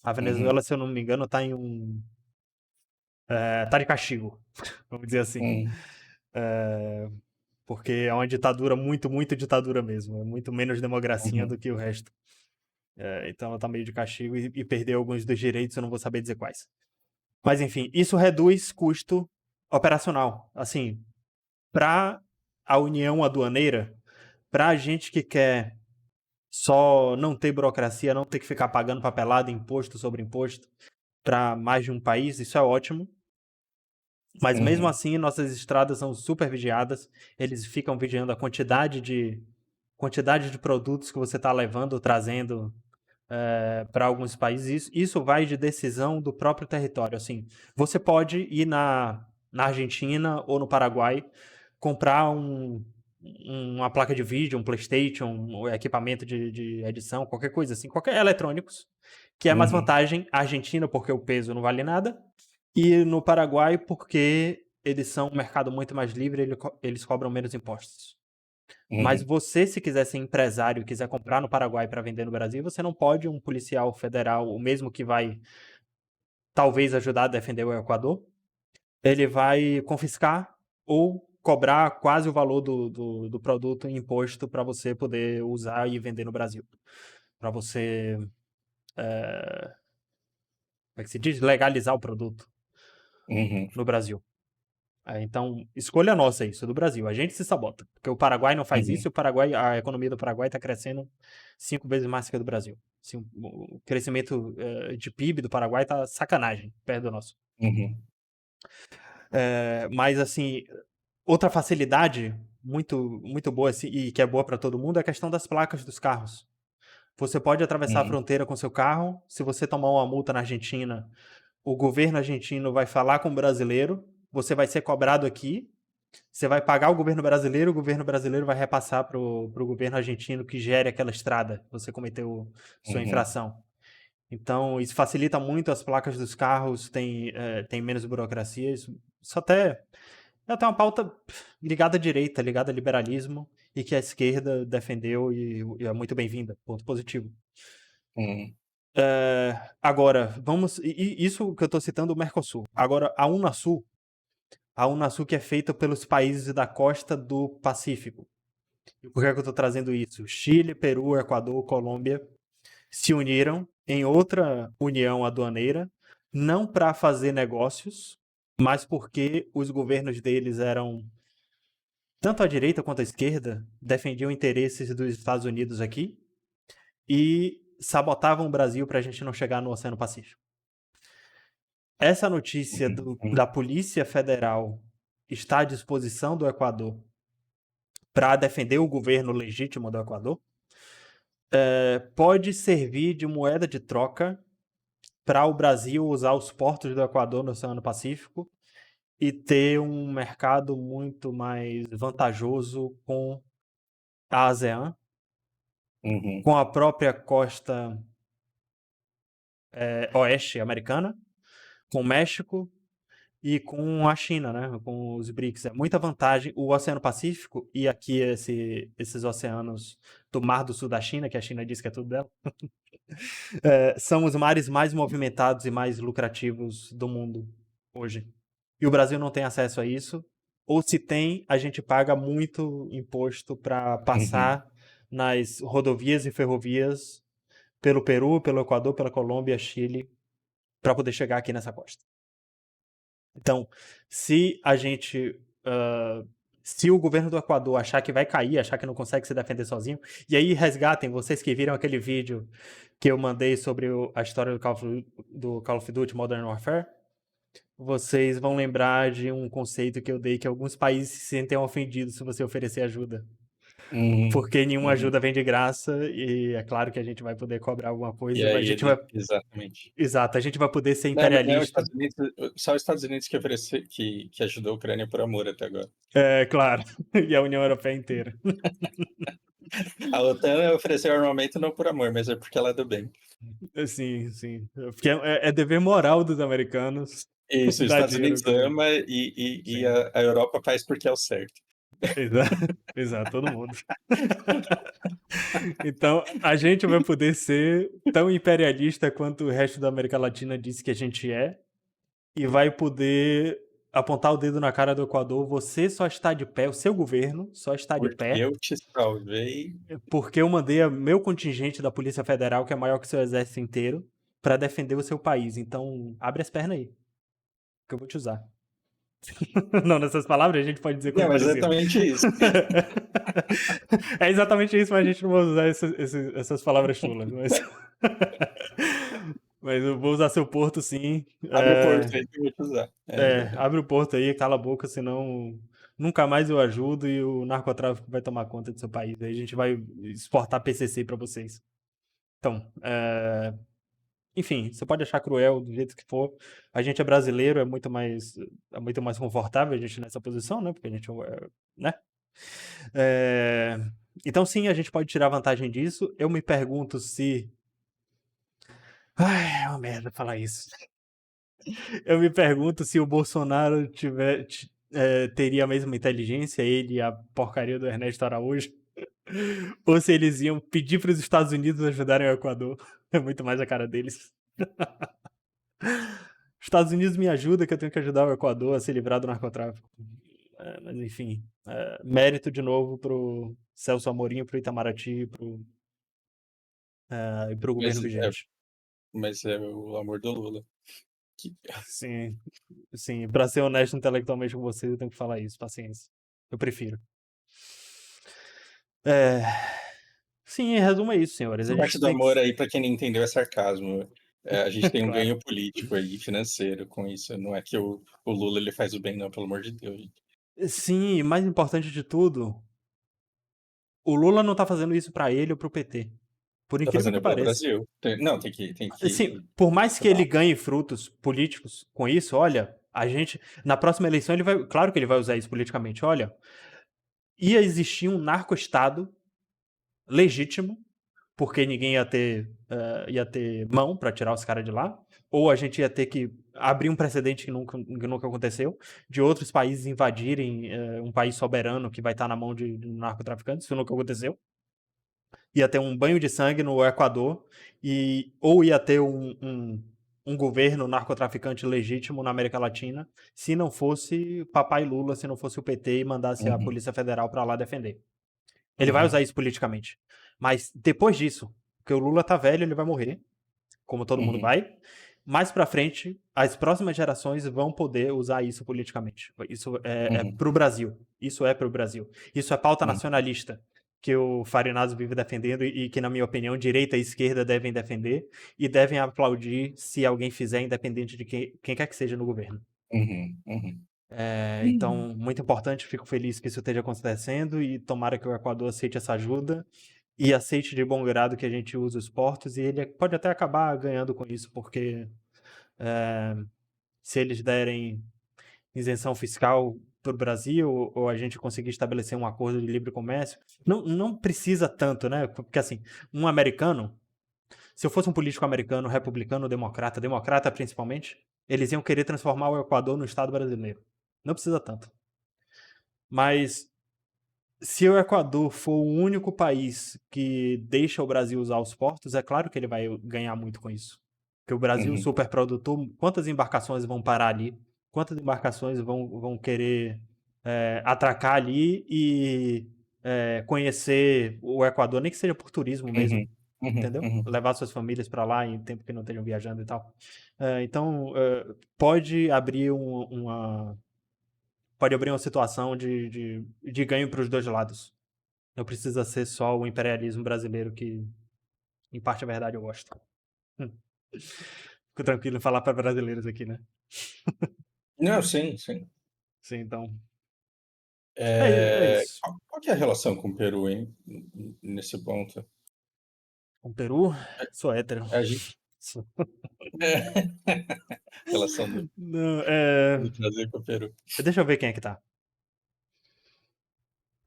A Uhum. Venezuela, se eu não me engano, está em tá de castigo, vamos dizer assim. Uhum. Porque é uma ditadura muito, muito ditadura mesmo. É muito menos democracia Uhum. do que o resto. Então ela está meio de castigo e perdeu alguns dos direitos, eu não vou saber dizer quais. Mas enfim, isso reduz custo operacional. Assim, para a União Aduaneira, para a gente que quer só não ter burocracia, não ter que ficar pagando papelada, imposto sobre imposto para mais de um país, isso é ótimo. Mas mesmo Uhum. assim, nossas estradas são super vigiadas. Eles ficam vigiando a quantidade de produtos que você está levando, trazendo para alguns países. Isso vai de decisão do próprio território. Assim, você pode ir na Argentina ou no Paraguai comprar uma placa de vídeo, um PlayStation, um equipamento de edição, qualquer coisa assim, qualquer eletrônicos, que é mais Uhum. vantagem a Argentina porque o peso não vale nada e no Paraguai porque eles são um mercado muito mais livre, eles cobram menos impostos. Mas Uhum. você, se quiser ser empresário e quiser comprar no Paraguai para vender no Brasil, você não pode um policial federal, o mesmo que vai talvez ajudar a defender o Equador, ele vai confiscar ou cobrar quase o valor do produto em imposto para você poder usar e vender no Brasil. Para você, como é que se diz? Legalizar o produto Uhum. no Brasil. Então, escolha nossa isso, do Brasil. A gente se sabota. Porque o Paraguai não faz isso Uhum. e o Paraguai, a economia do Paraguai está crescendo 5 vezes mais que a do Brasil. Assim, o crescimento de PIB do Paraguai tá sacanagem perto do nosso. Uhum. Mas, assim, outra facilidade muito, muito boa assim, e que é boa para todo mundo é a questão das placas dos carros. Você pode atravessar a Uhum. fronteira com seu carro. Se você tomar uma multa na Argentina, o governo argentino vai falar com o brasileiro. Você vai ser cobrado aqui. Você vai pagar o governo brasileiro vai repassar para o governo argentino que gere aquela estrada que você cometeu sua Uhum. infração. Então, isso facilita muito as placas dos carros, tem menos burocracia. Isso até uma pauta ligada à direita, ligada ao liberalismo, e que a esquerda defendeu e é muito bem-vinda. Ponto positivo. Uhum. Agora, isso que eu estou citando, o Mercosul. Agora, a Unasul que é feita pelos países da costa do Pacífico. E por que é que eu estou trazendo isso? Chile, Peru, Equador, Colômbia se uniram em outra união aduaneira, não para fazer negócios, mas porque os governos deles eram, tanto a direita quanto a esquerda, defendiam interesses dos Estados Unidos aqui e sabotavam o Brasil para a gente não chegar no Oceano Pacífico. Essa notícia Uhum. da Polícia Federal está à disposição do Equador para defender o governo legítimo do Equador, pode servir de moeda de troca para o Brasil usar os portos do Equador no Oceano Pacífico e ter um mercado muito mais vantajoso com a ASEAN, Uhum. com a própria costa oeste americana, com o México e com a China, né? Com os BRICS. É muita vantagem. O Oceano Pacífico e aqui esses oceanos do Mar do Sul da China, que a China diz que é tudo dela, são os mares mais movimentados e mais lucrativos do mundo hoje. E o Brasil não tem acesso a isso. Ou se tem, a gente paga muito imposto para Uhum. passar nas rodovias e ferrovias pelo Peru, pelo Equador, pela Colômbia, Chile, para poder chegar aqui nessa costa. Então, se a gente Se o governo do Equador achar que vai cair, achar que não consegue se defender sozinho, e aí resgatem, vocês que viram aquele vídeo que eu mandei sobre a história do Call of Duty Modern Warfare, vocês vão lembrar de um conceito que eu dei, que alguns países se sentem ofendidos se você oferecer ajuda. Uhum, Porque nenhuma uhum. ajuda vem de graça, e é claro que a gente vai poder cobrar alguma E coisa, mas a aí gente vai. exatamente. Exato, a gente vai poder ser Não, mas não, imperialista. Só os Estados Unidos que que ajudou a Ucrânia por amor até agora. É, claro. E a União Europeia inteira. A OTAN ofereceu armamento não por amor, mas é porque ela é do bem. Sim, sim. Porque é dever moral dos americanos Isso, os dar Estados dinheiro à Unidos Ucrânia. ama e Sim. a Europa faz porque é o certo. Exato, exato, todo mundo. Então, a gente vai poder ser tão imperialista quanto o resto da América Latina disse que a gente é, e vai poder apontar o dedo na cara do Equador. Você só está de pé, o seu governo só está de Porque pé eu te salvei. porque eu mandei meu contingente da Polícia Federal, que é maior que o seu exército inteiro, para defender o seu país. Então, abre as pernas aí, que eu vou te usar. Não, nessas palavras a gente pode dizer Não, coisa é parecida. exatamente isso. É exatamente isso, mas a gente não vai usar essas palavras chulas. Mas... mas eu vou usar seu porto, sim. Abre o porto aí que eu vou te usar. É, exatamente. Abre o porto aí, cala a boca, senão nunca mais eu ajudo e o narcotráfico vai tomar conta do seu país. Aí a gente vai exportar PCC para vocês. Então, enfim, você pode achar cruel do jeito que for. A gente é brasileiro, é muito mais confortável a gente nessa posição, né? Porque a gente né? É, então sim, a gente pode tirar vantagem disso. Eu me pergunto se. Ai, é uma merda falar isso. Eu me pergunto se o Bolsonaro teria a mesma inteligência, ele e a porcaria do Ernesto Araújo, ou se eles iam pedir para os Estados Unidos ajudarem o Equador. É muito mais a cara deles. Os Estados Unidos me ajuda que eu tenho que ajudar o Equador a se livrar do narcotráfico. Mas enfim, mérito de novo pro Celso Amorim, pro Itamaraty e pro Mas governo é, vigente. mas é o amor do Lula. Que- Sim, sim. Pra ser honesto intelectualmente com você, eu tenho que falar isso. Paciência. Eu prefiro. É... Sim, em resumo é isso, senhores. A Essa gente parte do tem que. amor aí, pra quem não entendeu, é sarcasmo. É, a gente tem um Claro. ganho político aí, financeiro com isso. Não é que o Lula ele faz o bem, não, pelo amor de Deus. Sim, e mais importante de tudo, o Lula não tá fazendo isso pra ele ou pro PT. Por Tá incrível que fazendo pelo pareça. Brasil. Não, tem Assim, que. por mais que Sei lá. ele ganhe frutos políticos com isso, olha, a gente, na próxima eleição, ele vai, claro que ele vai usar isso politicamente, olha, ia existir um narco-estado legítimo, porque ninguém ia ter mão para tirar os caras de lá, ou a gente ia ter que abrir um precedente que nunca aconteceu, de outros países invadirem um país soberano que vai estar na mão de narcotraficantes, isso nunca aconteceu. Ia ter um banho de sangue no Equador, ou ia ter um governo narcotraficante legítimo na América Latina, se não fosse papai Lula, se não fosse o PT e mandasse a Uhum, Polícia Federal para lá defender. Ele vai uhum, usar isso politicamente. Mas depois disso, porque o Lula tá velho, ele vai morrer, como todo mundo uhum, vai. Mais pra frente, as próximas gerações vão poder usar isso politicamente. Isso é uhum, pro Brasil. Isso é pro Brasil. Isso é pauta uhum, nacionalista que o Farinazo vive defendendo e que, na minha opinião, direita e esquerda devem defender e devem aplaudir se alguém fizer, independente de quem quer que seja no governo. uhum, uhum. Então, muito importante, fico feliz que isso esteja acontecendo e tomara que o Equador aceite essa ajuda e aceite de bom grado que a gente use os portos e ele pode até acabar ganhando com isso, porque se eles derem isenção fiscal para o Brasil ou a gente conseguir estabelecer um acordo de livre comércio, não precisa tanto, né? Porque assim, um americano, se eu fosse um político americano, republicano, democrata principalmente, eles iam querer transformar o Equador no Estado brasileiro. Não precisa tanto. Mas se o Equador for o único país que deixa o Brasil usar os portos, é claro que ele vai ganhar muito com isso. Porque o Brasil, Uhum, superprodutor, quantas embarcações vão parar ali? Quantas embarcações vão querer atracar ali e conhecer o Equador, nem que seja por turismo mesmo, uhum, uhum, entendeu? uhum, Levar suas famílias para lá em tempo que não estejam viajando e tal. Então, pode abrir pode abrir uma situação de ganho para os dois lados. Não precisa ser só o imperialismo brasileiro, que em parte é verdade, eu gosto. Hum. Fico tranquilo em falar para brasileiros aqui, né? Não, sim, sim. Sim, então. É isso. Qual que é a relação com o Peru, hein, nesse ponto? Com o Peru, sou hétero. A gente Sou- relação do Não, Brasil com o Peru. deixa eu ver quem é que tá.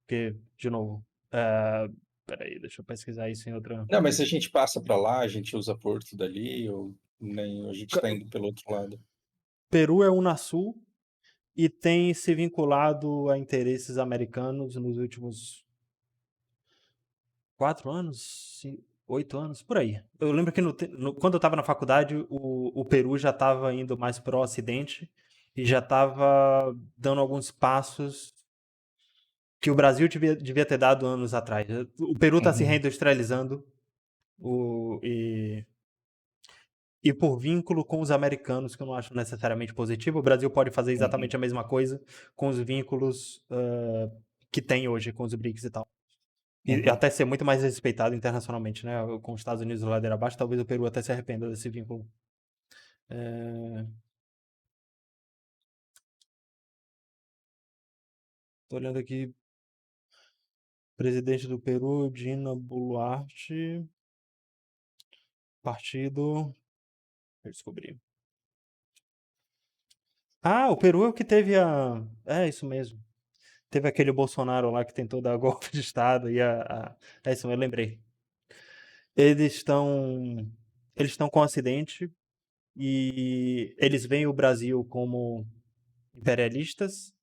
Porque, de novo. Peraí, deixa eu pesquisar isso em outra. Não, mas se a gente passa para lá, a gente usa Porto dali ou nem a gente está indo pelo outro lado? Peru é Unasul e tem se vinculado a interesses americanos nos últimos 4 anos, 8 anos, por aí. Eu lembro que quando eu estava na faculdade, o Peru já estava indo mais para o Ocidente e já estava dando alguns passos que o Brasil devia ter dado anos atrás. O Peru está se Uhum, reindustrializando e por vínculo com os americanos, que eu não acho necessariamente positivo, o Brasil pode fazer uhum, exatamente a mesma coisa com os vínculos que tem hoje com os BRICS e tal. E uhum. até ser muito mais respeitado internacionalmente, né? Com os Estados Unidos ladeira abaixo, talvez o Peru até se arrependa desse vínculo. É... Tô olhando aqui, presidente do Peru, Dina Boluarte, partido... Eu descobri. Ah, o Peru é o que teve a... É, isso mesmo. Teve aquele Bolsonaro lá que tentou dar golpe de Estado É isso, eu lembrei. Eles estão... Eles estão com um acidente e eles veem o Brasil como imperialistas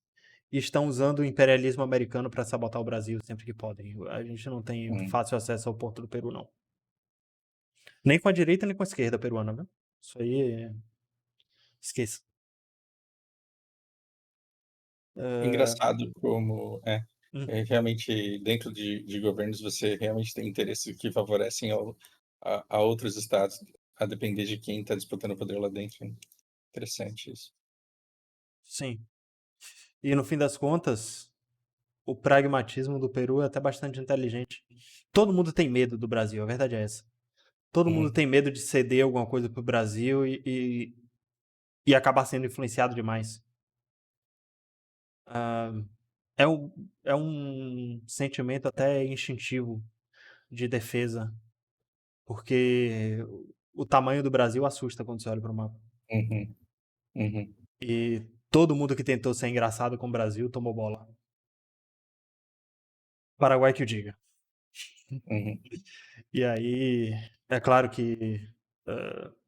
e estão usando o imperialismo americano para sabotar o Brasil sempre que podem. A gente não tem Hum. fácil acesso ao Porto do Peru, não. Nem com a direita, nem com a esquerda peruana, viu? Isso aí, esqueça. Engraçado como Hum, realmente dentro de governos você realmente tem interesses que favorecem a outros estados, a depender de quem está disputando o poder lá dentro, né? Interessante isso. sim. E no fim das contas, o pragmatismo do Peru é até bastante inteligente. Todo mundo tem medo do Brasil, a verdade é essa. Todo mundo Hum, tem medo de ceder alguma coisa pro Brasil e acabar sendo influenciado demais. Ah, é, um, é um sentimento até instintivo de defesa, porque o tamanho do Brasil assusta quando você olha para o mapa. uhum, uhum, E todo mundo que tentou ser engraçado com o Brasil tomou bola. Paraguai que o diga. uhum, E aí, é claro que,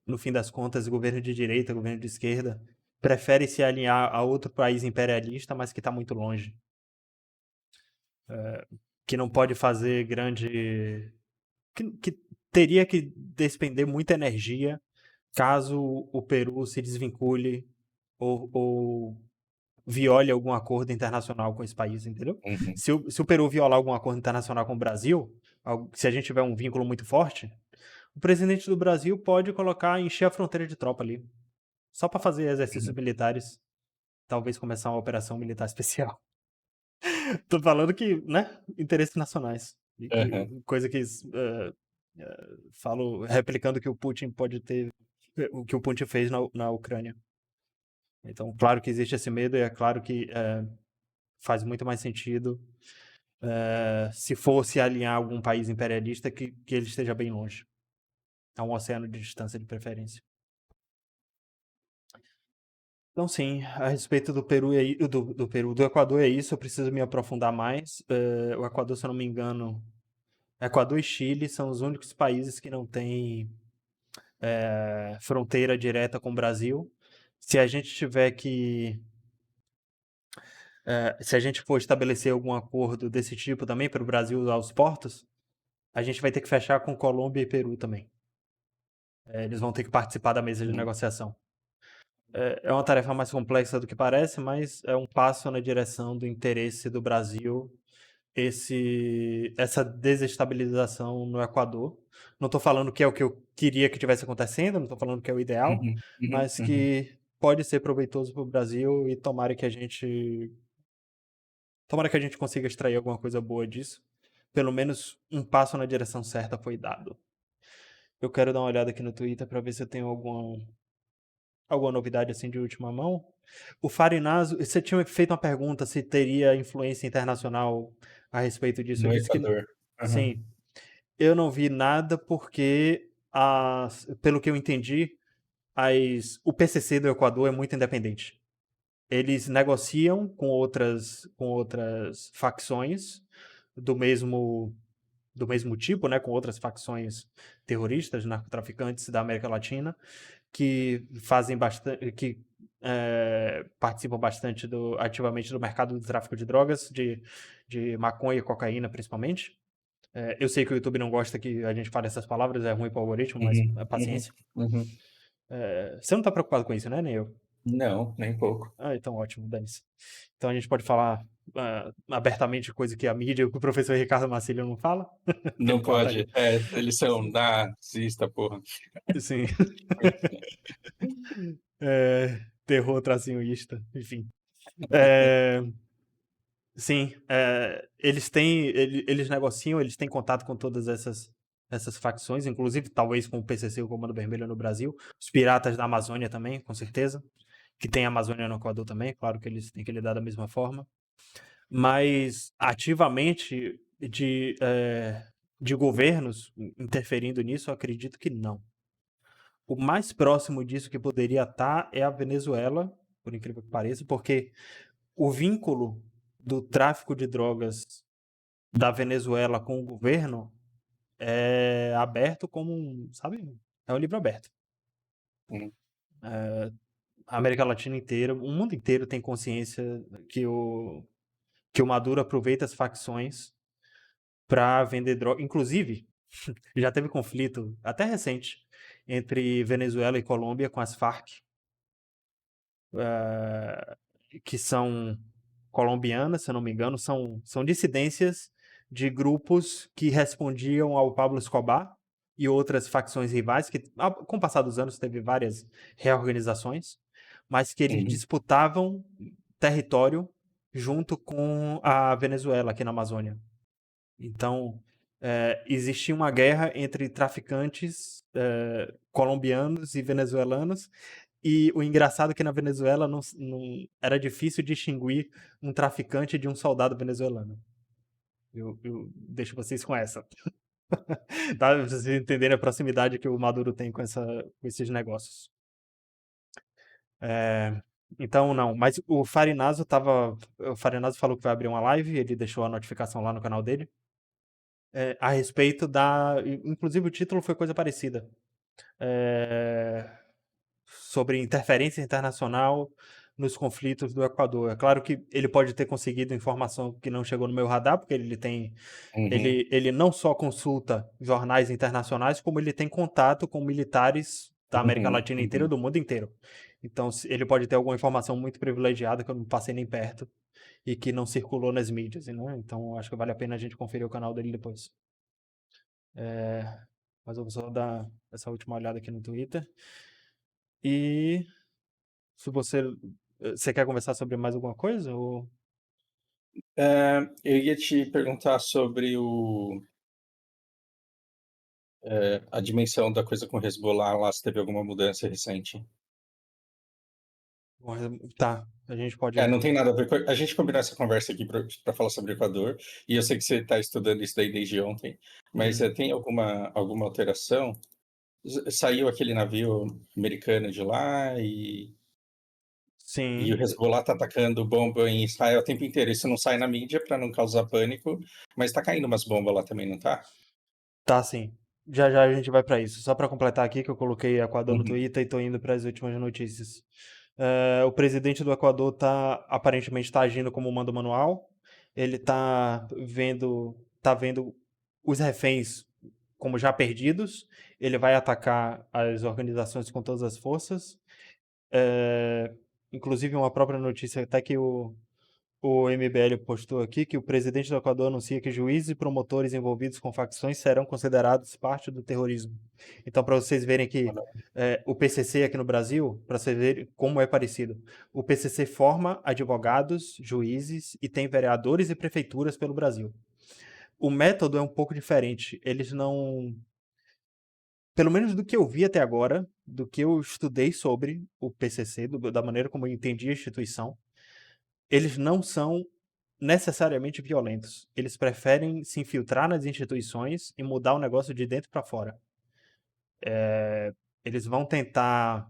no fim das contas, governo de direita, governo de esquerda, prefere se alinhar a outro país imperialista, mas que está muito longe. Que não pode fazer grande. Que teria que despender muita energia caso o Peru se desvincule ou viole algum acordo internacional com esse país, entendeu? uhum, Se o Peru violar algum acordo internacional com o Brasil, se a gente tiver um vínculo muito forte, o presidente do Brasil pode colocar, encher a fronteira de tropa ali, só para fazer exercícios uhum, militares, talvez começar uma operação militar especial. Tô falando que, né, interesses nacionais. aham, Coisa que falo, replicando o que o Putin pode ter, o que o Putin fez na Ucrânia. Então, claro que existe esse medo e é claro que faz muito mais sentido se fosse alinhar algum país imperialista que ele esteja bem longe, a um oceano de distância de preferência. Então, sim, a respeito do Peru do Peru, do Equador é isso. Eu preciso me aprofundar mais. O Equador, se eu não me engano, Equador e Chile são os únicos países que não têm fronteira direta com o Brasil. Se a gente tiver que se a gente for estabelecer algum acordo desse tipo também para o Brasil usar os portos, a gente vai ter que fechar com Colômbia e Peru também. Eles vão ter que participar da mesa de uhum, negociação. É uma tarefa mais complexa do que parece, mas é um passo na direção do interesse do Brasil, essa desestabilização no Equador. Não estou falando que é o que eu queria que tivesse acontecendo, não estou falando que é o ideal, uhum, uhum, mas uhum. que pode ser proveitoso para o Brasil e tomara que a gente Tomara que a gente consiga extrair alguma coisa boa disso. Pelo menos um passo na direção certa foi dado. Eu quero dar uma olhada aqui no Twitter para ver se eu tenho alguma novidade assim de última mão. O Farinazo, você tinha feito uma pergunta se teria influência internacional a respeito disso. Eu No disse que Equador. Aham. sim. Eu não vi nada porque, pelo que eu entendi, o PCC do Equador é muito independente. Eles negociam com outras facções do mesmo, do mesmo tipo, né, com outras facções terroristas, narcotraficantes da América Latina, que fazem bastante, que participam bastante ativamente do mercado do tráfico de drogas, de maconha e cocaína, principalmente. Eu sei que o YouTube não gosta que a gente fale essas palavras, é ruim para o algoritmo, mas Uhum, uhum, paciência. uhum. Você não tá preocupado com isso, né? Nem eu. Não, nem pouco. Ah, então ótimo, dane-se. Então a gente pode falar abertamente coisa que a mídia, que o professor Ricardo Marcílio não fala, que Não ele pode. cortaria. É, eles são Sim, nazista, porra. sim. Terror tracinhoísta, enfim. É, sim, eles negociam, eles têm contato com todas essas facções, inclusive talvez com o PCC, o Comando Vermelho no Brasil, os piratas da Amazônia também, com certeza, que tem a Amazônia no Equador também, claro que eles têm que lidar da mesma forma, mas ativamente de governos interferindo nisso, eu acredito que não. O mais próximo disso que poderia estar é a Venezuela, por incrível que pareça, porque o vínculo do tráfico de drogas da Venezuela com o governo é aberto como sabe, é um livro aberto. Uhum, A América Latina inteira, o mundo inteiro tem consciência que o Maduro aproveita as facções para vender droga. Inclusive, já teve conflito, até recente, entre Venezuela e Colômbia com as Farc, eh, que são colombianas, se eu não me engano, são dissidências de grupos que respondiam ao Pablo Escobar e outras facções rivais, que com o passar dos anos teve várias reorganizações, mas que eles uhum, disputavam território junto com a Venezuela aqui na Amazônia. Então, existia uma guerra entre traficantes colombianos e venezuelanos, e o engraçado é que na Venezuela não era difícil distinguir um traficante de um soldado venezuelano. Eu deixo vocês com essa. Tá? Pra vocês entenderem a proximidade que o Maduro tem com esses negócios. É, então, não. Mas o Farinazo falou que vai abrir uma live, ele deixou a notificação lá no canal dele. A respeito inclusive o título foi coisa parecida. É, sobre interferência internacional nos conflitos do Equador. É claro que ele pode ter conseguido informação que não chegou no meu radar, porque uhum, ele não só consulta jornais internacionais, como ele tem contato com militares da América uhum, Latina inteira, uhum. do mundo inteiro. Então, ele pode ter alguma informação muito privilegiada que eu não passei nem perto e que não circulou nas mídias, né? Então, acho que vale a pena a gente conferir o canal dele depois. Mas eu vou só dar essa última olhada aqui no Twitter. E se você quer conversar sobre mais alguma coisa? Ou... Eu ia te perguntar sobre a dimensão da coisa com o Hezbollah lá, se teve alguma mudança recente. Tá, a gente pode. Não tem nada a ver com. A gente combinou essa conversa aqui para falar sobre o Equador, e eu sei que você está estudando isso daí desde ontem, mas Uhum. tem alguma alteração? Saiu aquele navio americano de lá e o Sim, Hezbollah está atacando bomba em Israel o tempo inteiro. Isso não sai na mídia para não causar pânico, mas está caindo umas bombas lá também, não tá? tá sim. Já já a gente vai pra isso. Só pra completar aqui que eu coloquei Equador no Uhum, Twitter e tô indo para as últimas notícias. O presidente do Equador aparentemente tá agindo como mando manual. Ele tá vendo os reféns como já perdidos. Ele vai atacar as organizações com todas as forças. É, inclusive uma própria notícia até que O MBL postou aqui que o presidente do Equador anuncia que juízes e promotores envolvidos com facções serão considerados parte do terrorismo. Então, para vocês verem que o PCC aqui no Brasil, para vocês verem como é parecido, o PCC forma advogados, juízes e tem vereadores e prefeituras pelo Brasil. O método é um pouco diferente. Eles não, pelo menos do que eu vi até agora, do que eu estudei sobre o PCC, da maneira como eu entendi a instituição, eles não são necessariamente violentos. Eles preferem se infiltrar nas instituições e mudar o negócio de dentro para fora. Eles vão tentar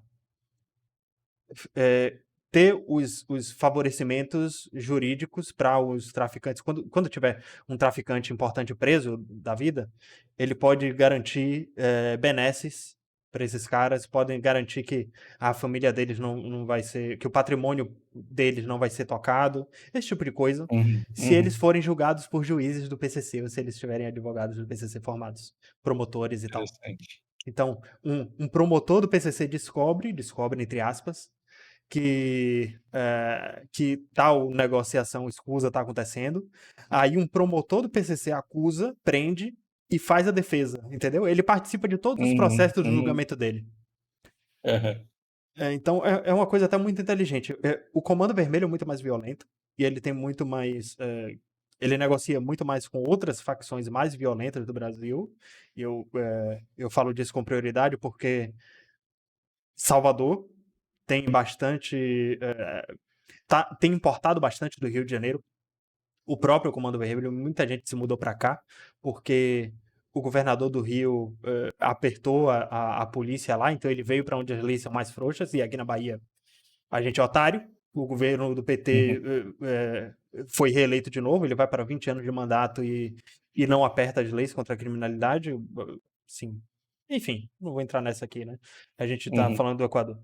ter os favorecimentos jurídicos para os traficantes. Quando tiver um traficante importante preso da vida, ele pode garantir benesses para esses caras, podem garantir que a família deles não vai ser, que o patrimônio deles não vai ser tocado, esse tipo de coisa, Uhum, se eles uhum, forem julgados por juízes do PCC, ou se eles tiverem advogados do PCC formados, promotores e tal. interessante. Então, um promotor do PCC descobre entre aspas, que tal negociação escusa está acontecendo. Aí um promotor do PCC acusa, prende e faz a defesa, entendeu? Ele participa de todos os Uhum, processos do uhum, julgamento dele. aham, Então é uma coisa até muito inteligente. O Comando Vermelho é muito mais violento e ele tem muito mais. Ele negocia muito mais com outras facções mais violentas do Brasil. E eu falo disso com prioridade porque Salvador tem bastante. Tem importado bastante do Rio de Janeiro. O próprio Comando Vermelho, muita gente se mudou para cá porque o governador do Rio apertou a polícia lá, então ele veio para onde as leis são mais frouxas, e aqui na Bahia a gente é otário. O governo do PT uhum, foi reeleito de novo, ele vai para 20 anos de mandato e não aperta as leis contra a criminalidade. Sim. Enfim, não vou entrar nessa aqui, né? A gente tá uhum, falando do Equador.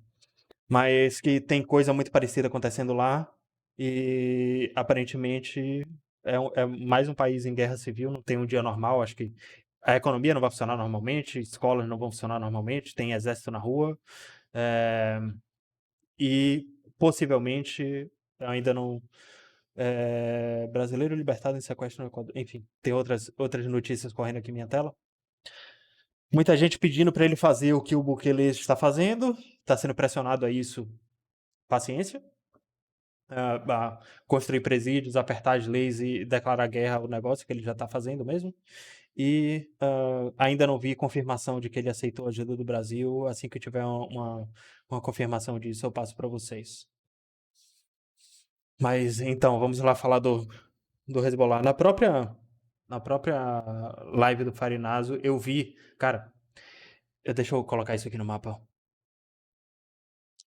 Mas que tem coisa muito parecida acontecendo lá e aparentemente é mais um país em guerra civil, não tem um dia normal, acho que a economia não vai funcionar normalmente, escolas não vão funcionar normalmente, tem exército na rua, é, e possivelmente ainda não brasileiro libertado em sequestro no Equador. Enfim, tem outras notícias correndo aqui na minha tela. Muita gente pedindo para ele fazer o que o Bukele está fazendo, está sendo pressionado a isso. Paciência. A construir presídios, apertar as leis e declarar guerra ao negócio que ele já está fazendo mesmo. E ainda não vi confirmação de que ele aceitou a ajuda do Brasil. Assim que eu tiver uma confirmação disso, eu passo para vocês. Mas então, vamos lá falar do Hezbollah. Na própria live do Farinazo, eu vi. Cara, deixa eu colocar isso aqui no mapa.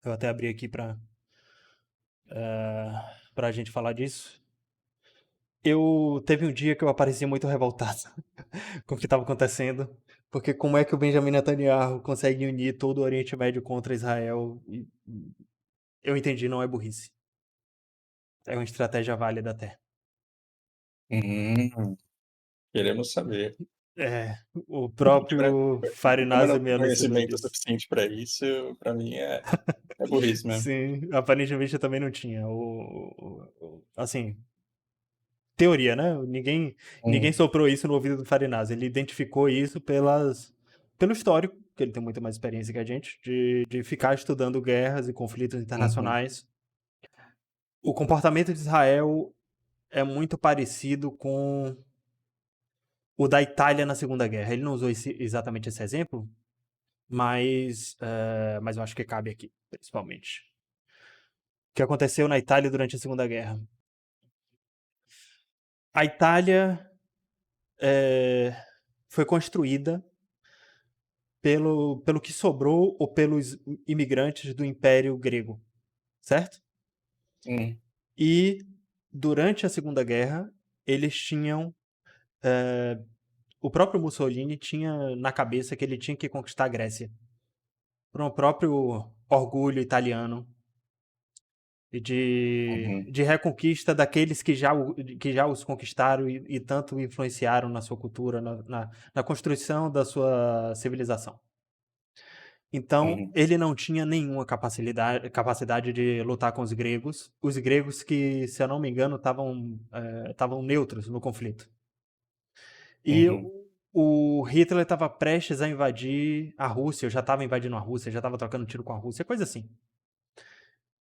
Eu até abri aqui pra gente falar disso. Teve um dia que eu apareci muito revoltado com o que estava acontecendo, porque como é que o Benjamin Netanyahu consegue unir todo o Oriente Médio contra Israel? Eu entendi, não é burrice. É uma estratégia válida até. queremos saber. O Gente, próprio como eu Farinazo não me tenho elucidou conhecimento disso. suficiente para isso, para mim é burrice mesmo. Sim, aparentemente eu também não tinha. Assim, teoria, né? Ninguém Uhum, soprou isso no ouvido do Farinazo. Ele identificou isso pelo histórico, que ele tem muito mais experiência que a gente, de ficar estudando guerras e conflitos uhum, internacionais. O comportamento de Israel é muito parecido com o da Itália na Segunda Guerra. Ele não usou exatamente esse exemplo, mas eu acho que cabe aqui, principalmente. O que aconteceu na Itália durante a Segunda Guerra? A Itália foi construída pelo que sobrou ou pelos imigrantes do Império Grego, certo? uhum, E durante a Segunda Guerra, eles tinham. O próprio Mussolini tinha na cabeça que ele tinha que conquistar a Grécia. Por um próprio orgulho italiano e uhum, de reconquista daqueles que já os conquistaram e tanto influenciaram na sua cultura, na construção da sua civilização. Então, uhum, ele não tinha nenhuma capacidade de lutar com os gregos. Os gregos que, se eu não me engano, estavam neutros no conflito. E uhum, o Hitler estava prestes a invadir a Rússia, eu já estava invadindo a Rússia, já estava trocando tiro com a Rússia, coisa assim.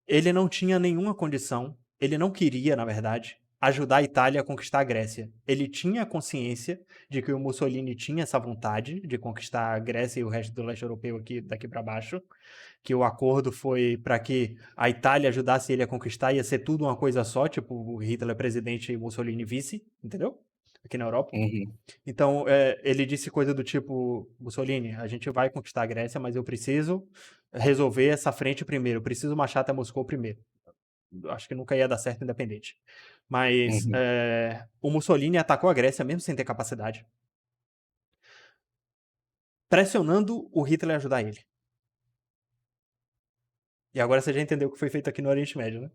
Ele não tinha nenhuma condição, ele não queria, na verdade, ajudar a Itália a conquistar a Grécia. Ele tinha consciência de que o Mussolini tinha essa vontade de conquistar a Grécia e o resto do leste europeu aqui daqui para baixo, que o acordo foi para que a Itália ajudasse ele a conquistar, ia ser tudo uma coisa só, tipo o Hitler presidente e Mussolini vice, entendeu? Aqui na Europa. uhum, Então, ele disse coisa do tipo: Mussolini, a gente vai conquistar a Grécia, mas eu preciso resolver essa frente primeiro, eu preciso marchar até Moscou primeiro. Acho que nunca ia dar certo independente. Mas uhum. o Mussolini atacou a Grécia mesmo sem ter capacidade, pressionando o Hitler a ajudar ele. E agora você já entendeu o que foi feito aqui no Oriente Médio, né?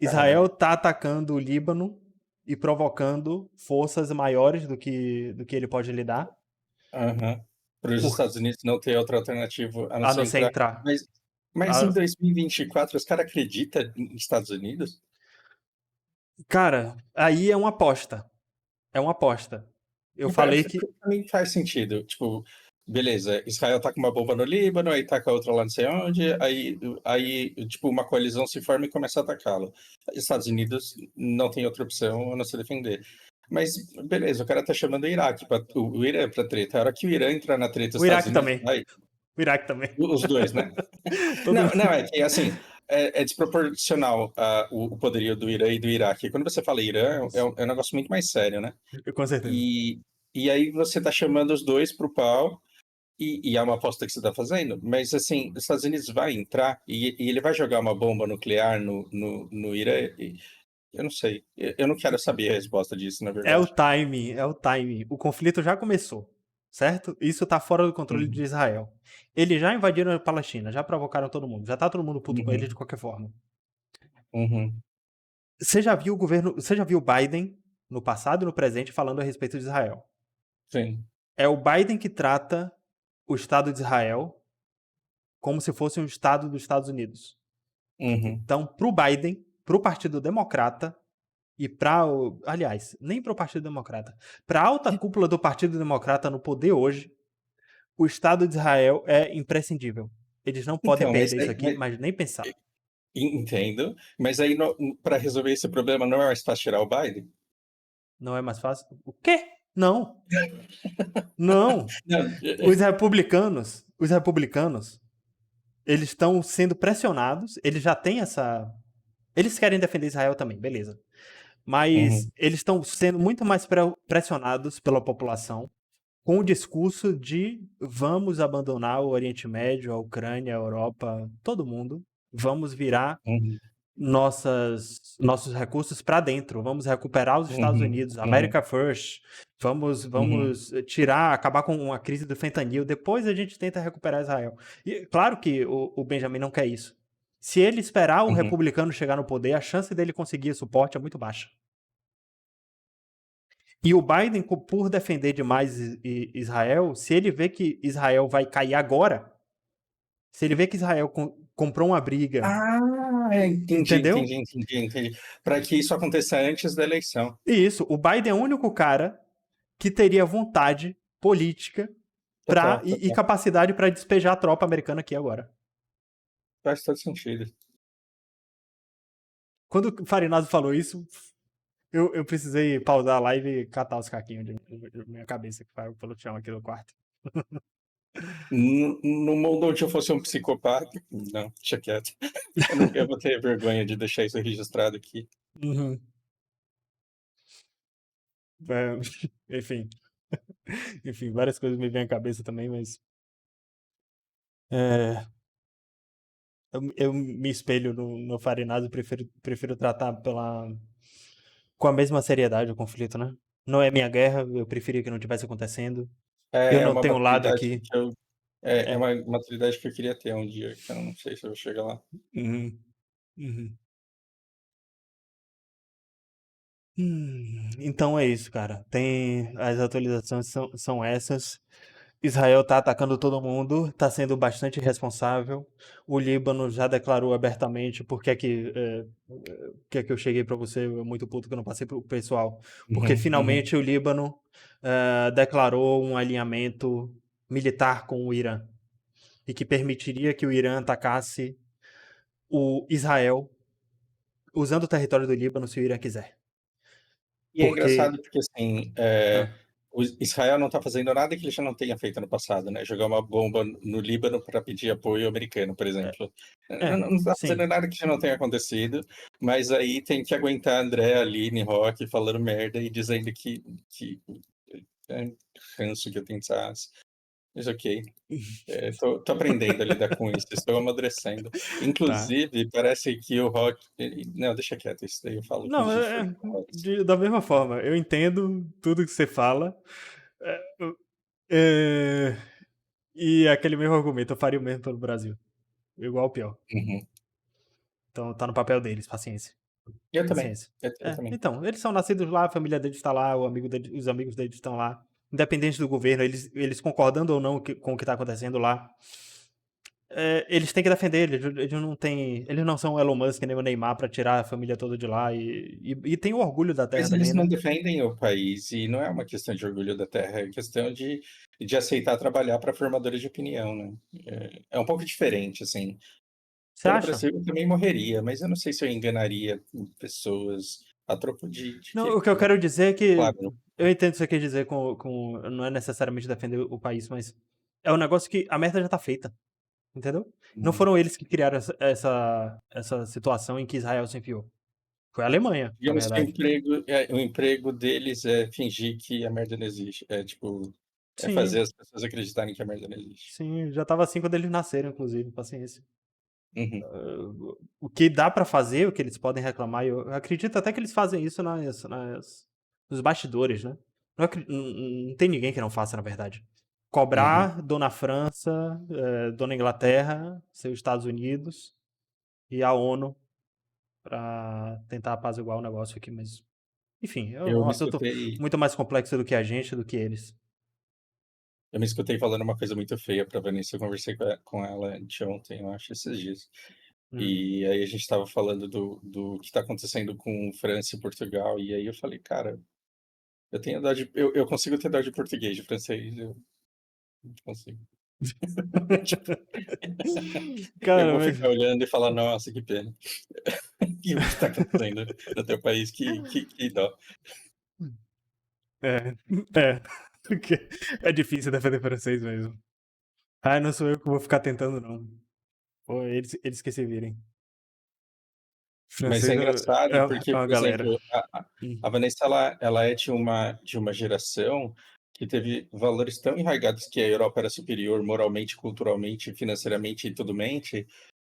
Israel Cara, tá atacando o Líbano e provocando forças maiores do que ele pode lidar, aham. Para os por, Estados Unidos não ter outra alternativa a não a ser não ser entrar. entrar. Mas, mas em A- 2024, os caras acreditam em Estados Unidos? Cara, aí é uma aposta. É uma aposta. Eu E pra falei que. pra mim faz sentido. Tipo, beleza, Israel tá com uma bomba no Líbano, aí tá com a outra lá não sei onde, aí tipo, uma coalizão se forma e começa a atacá-lo. Estados Unidos não tem outra opção a não se defender. Mas, beleza, o cara tá chamando o Iraque, o Irã pra treta. A hora que o Irã entrar na treta, os O Estados Iraque Unidos também. vai. O Iraque também. Os dois, né? Todo Não, não, mundo. é que assim, é desproporcional o poderio do Irã e do Iraque. Quando você fala Irã, é um negócio muito mais sério, né? Com certeza. E aí você tá chamando os dois pro pau, e é uma aposta que você tá fazendo, mas assim, os Estados Unidos vai entrar e ele vai jogar uma bomba nuclear no Irã. Eu não sei. Eu não quero saber a resposta disso, na É o verdade. time, é o time. O conflito já começou, certo? Isso tá fora do controle de Uhum, Israel. Eles já invadiram a Palestina, já provocaram todo mundo, já tá todo mundo puto com eles de uhum, qualquer forma. uhum, Você já viu o Biden no passado e no presente falando a respeito de Israel? sim. É o Biden que trata o Estado de Israel como se fosse um estado dos Estados Unidos. Uhum. Então, pro Biden, pro Partido Democrata, e aliás, nem para o Partido Democrata, para a alta cúpula do Partido Democrata no poder hoje, o Estado de Israel é imprescindível. Eles não podem Então, perder isso aqui, mas nem pensar. entendo. Mas aí, para resolver esse problema, não é mais fácil tirar o Biden? Não é mais fácil? O quê? Não, não. Não, Os republicanos, eles estão sendo pressionados, eles já têm essa. Eles querem defender Israel também, beleza. Mas uhum, eles estão sendo muito mais pressionados pela população com o discurso de vamos abandonar o Oriente Médio, a Ucrânia, a Europa, todo mundo, vamos virar uhum, nossos recursos para dentro, vamos recuperar os Estados uhum, Unidos, uhum, America First, vamos, uhum, vamos tirar, acabar com a crise do fentanil, depois a gente tenta recuperar Israel. E claro que o Benjamin não quer isso. Se ele esperar o uhum. republicano chegar no poder, a chance dele conseguir suporte é muito baixa. E o Biden, por defender demais Israel, se ele vê que Israel vai cair agora, se ele vê que Israel comprou uma briga, Ah, entendi, entendeu? entendi, entendi, entendi. Para que isso aconteça antes da eleição. E isso, o Biden é o único cara que teria vontade política Total, e total. capacidade para despejar a tropa americana aqui agora. Faz todo sentido. Quando o Farinazzo falou isso, eu precisei pausar a live e catar os caquinhos de minha cabeça que caiu pelo chão aqui do quarto. No mundo onde eu fosse um psicopata, não, deixa quieto. Eu vou ter vergonha de deixar isso registrado aqui. Uhum. É, enfim, enfim, várias coisas me vêm à cabeça também, mas é, eu me espelho no Farinazzo e prefiro tratar com a mesma seriedade o conflito, né? Não é minha guerra, eu preferia que não tivesse acontecendo. Eu É não uma tenho lado maturidade aqui. que eu. É É. uma maturidade que eu queria ter um dia, que eu não sei se eu vou chegar lá. Uhum, uhum. Então é isso, cara. As atualizações são essas. Israel tá atacando todo mundo, tá sendo bastante irresponsável. O Líbano já declarou abertamente por que é que eu cheguei pra você muito puto que eu não passei pro pessoal. Porque Uhum, uhum. finalmente o Líbano declarou um alinhamento militar com o Irã e que permitiria que o Irã atacasse o Israel usando o território do Líbano se o Irã quiser. E é Porque engraçado porque, assim, ah, o Israel não está fazendo nada que ele já não tenha feito no passado, né? Jogar uma bomba no Líbano para pedir apoio americano, por exemplo. Não está fazendo sim. nada que já não tenha acontecido, mas aí tem que aguentar André, Aline, Rock falando merda e dizendo que é ranço que eu tenho, mas ok. Tô aprendendo a lidar com isso, estou amadurecendo. Tá. Inclusive, parece que o Rock. Não, deixa quieto, isso daí eu falo com o Não, Gifford. da mesma forma, eu entendo tudo que você fala. É, é, e aquele mesmo argumento, eu faria o mesmo pelo Brasil. Igual ou pior. Uhum. Então tá no papel deles, paciência. Eu também. Paciência. Eu também. Então, eles são nascidos lá, a família deles está lá, os amigos deles estão lá. Independente do governo, eles concordando ou não com o que está acontecendo lá, eles têm que defender, eles não são o Elon Musk nem o Neymar para tirar a família toda de lá e tem o orgulho da terra Mas eles também, não né? defendem o país, e não é uma questão de orgulho da terra, é questão de aceitar trabalhar para formadores de opinião, né? É um pouco diferente, assim. Você Pelo acha? Brasil, eu também morreria, mas eu não sei se eu enganaria pessoas a troco de Não, quê? o que eu quero dizer é que Claro, eu entendo o que você quer dizer não é necessariamente defender o país, mas é um negócio que a merda já tá feita, entendeu? Não não. foram eles que criaram essa situação em que Israel se enfiou. Foi a Alemanha, na Digamos que verdade. o emprego deles é fingir que a merda não existe. É tipo, é fazer Sim, as pessoas acreditarem que a merda não existe. sim, já tava assim quando eles nasceram, inclusive, paciência. Uhum. O que dá pra fazer, o que eles podem reclamar, e eu acredito até que eles fazem isso nos bastidores, né? Não tem ninguém que não faça, na verdade. Uhum. Cobrar Dona França, Dona Inglaterra, seus Estados Unidos e a ONU pra tentar apaziguar o negócio aqui, mas enfim, é Eu um me assunto escutei muito mais complexo do que a gente, do que eles. Eu me escutei falando uma coisa muito feia pra Vanessa, eu conversei com ela de ontem, eu acho, esses dias. Hum. E aí a gente estava falando do que está acontecendo com França e Portugal, e aí eu falei, cara, eu tenho dó eu consigo ter dó de português, de francês, eu não consigo. Tipo, eu Cara, vou mas ficar olhando e falar, nossa, que pena. E o que está acontecendo no teu país, que dó. é, é, porque é difícil defender francês mesmo. Ah, não sou eu que vou ficar tentando, não. Pô, eles que se virem. Mas é Francês engraçado é porque, uma por galera. exemplo, a Hum. Vanessa ela é de uma geração que teve valores tão enraigados que a Europa era superior moralmente, culturalmente, financeiramente e tudo mente,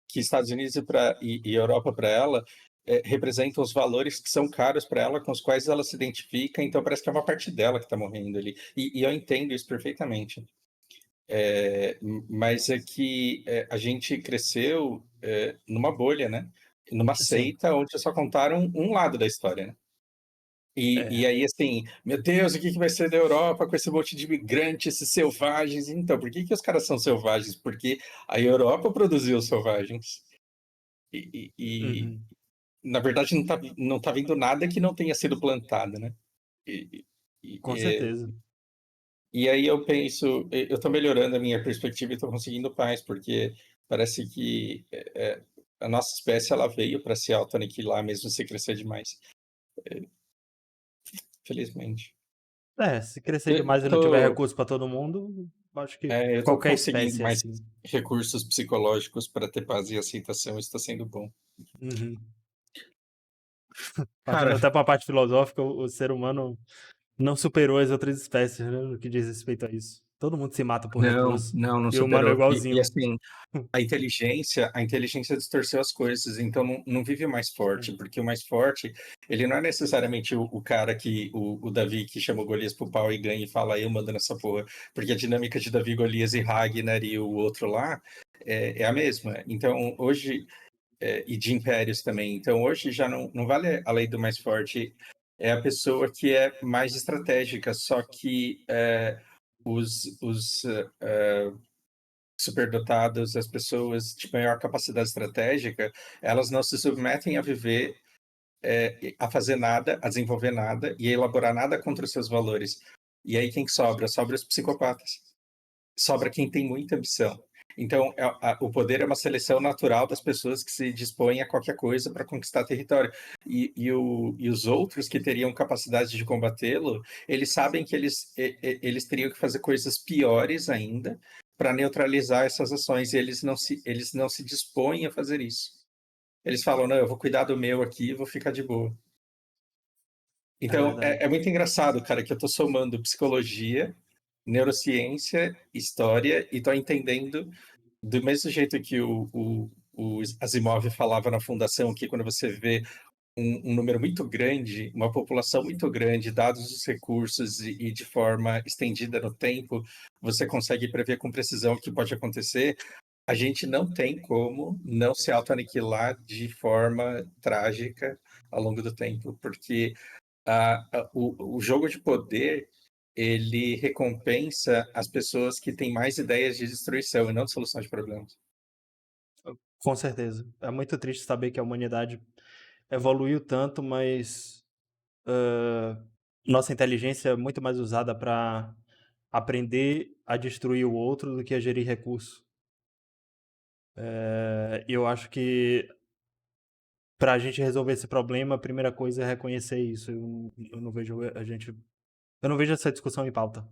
que Estados Unidos e Europa para ela representam os valores que são caros para ela, com os quais ela se identifica, então parece que é uma parte dela que está morrendo ali. E eu entendo isso perfeitamente. Mas é que a gente cresceu numa bolha, né? Numa Sim, seita onde só contaram um lado da história, né? E é, aí, assim, meu Deus, o que que vai ser da Europa com esse monte de imigrantes, esses selvagens? Então, por que que os caras são selvagens? Porque a Europa produziu os selvagens. E, uhum, na verdade, não tá vindo nada que não tenha sido plantado, né? E, e, com e, certeza. e aí eu penso, eu estou melhorando a minha perspectiva e estou conseguindo paz, porque parece que a nossa espécie ela veio para se auto-aniquilar mesmo se crescer demais, felizmente. Se crescer Eu demais e não tiver tô, recurso pra todo mundo, acho que eu tô qualquer conseguindo espécie é mais assim. recursos psicológicos para ter paz e aceitação, isso está sendo bom. Uhum. Partindo Cara, até pra parte filosófica, o ser humano não superou as outras espécies, né, no que diz respeito a isso. Todo mundo se mata por não, recurso. não E o humano é superou. E igualzinho. assim, a inteligência distorceu as coisas, então não vive o mais forte, Sim. porque o mais forte, ele não é necessariamente o cara o Davi que chama o Golias pro pau e ganha e fala, eu mando nessa porra, porque a dinâmica de Davi, Golias e Ragnar e o outro lá é a mesma. Então, hoje, e de impérios também, então hoje já não vale a lei do mais forte, é a pessoa que é mais estratégica, só que os superdotados, as pessoas de maior capacidade estratégica, elas não se submetem a viver, a fazer nada, a desenvolver nada e a elaborar nada contra os seus valores. E aí quem que sobra? Sobra os psicopatas. Sobra quem tem muita ambição. Então, o poder é uma seleção natural das pessoas que se dispõem a qualquer coisa para conquistar território. E os outros que teriam capacidade de combatê-lo, eles sabem que eles teriam que fazer coisas piores ainda para neutralizar essas ações, e eles não se dispõem a fazer isso. Eles falam, não, eu vou cuidar do meu aqui e vou ficar de boa. É Então, verdade. é muito engraçado, cara, que eu estou somando psicologia, neurociência, história, e estou entendendo do mesmo jeito que o Asimov falava na Fundação, que quando você vê um número muito grande, uma população muito grande, dados os recursos e de forma estendida no tempo, você consegue prever com precisão o que pode acontecer. A gente não tem como não se autoaniquilar de forma trágica ao longo do tempo, porque o jogo de poder ele recompensa as pessoas que têm mais ideias de destruição e não de solução de problemas. Com certeza. É muito triste saber que a humanidade evoluiu tanto, mas hã, nossa inteligência é muito mais usada para aprender a destruir o outro do que a gerir recurso. Eu acho que para a gente resolver esse problema, a primeira coisa é reconhecer isso. Eu não vejo a gente eu não vejo essa discussão em pauta.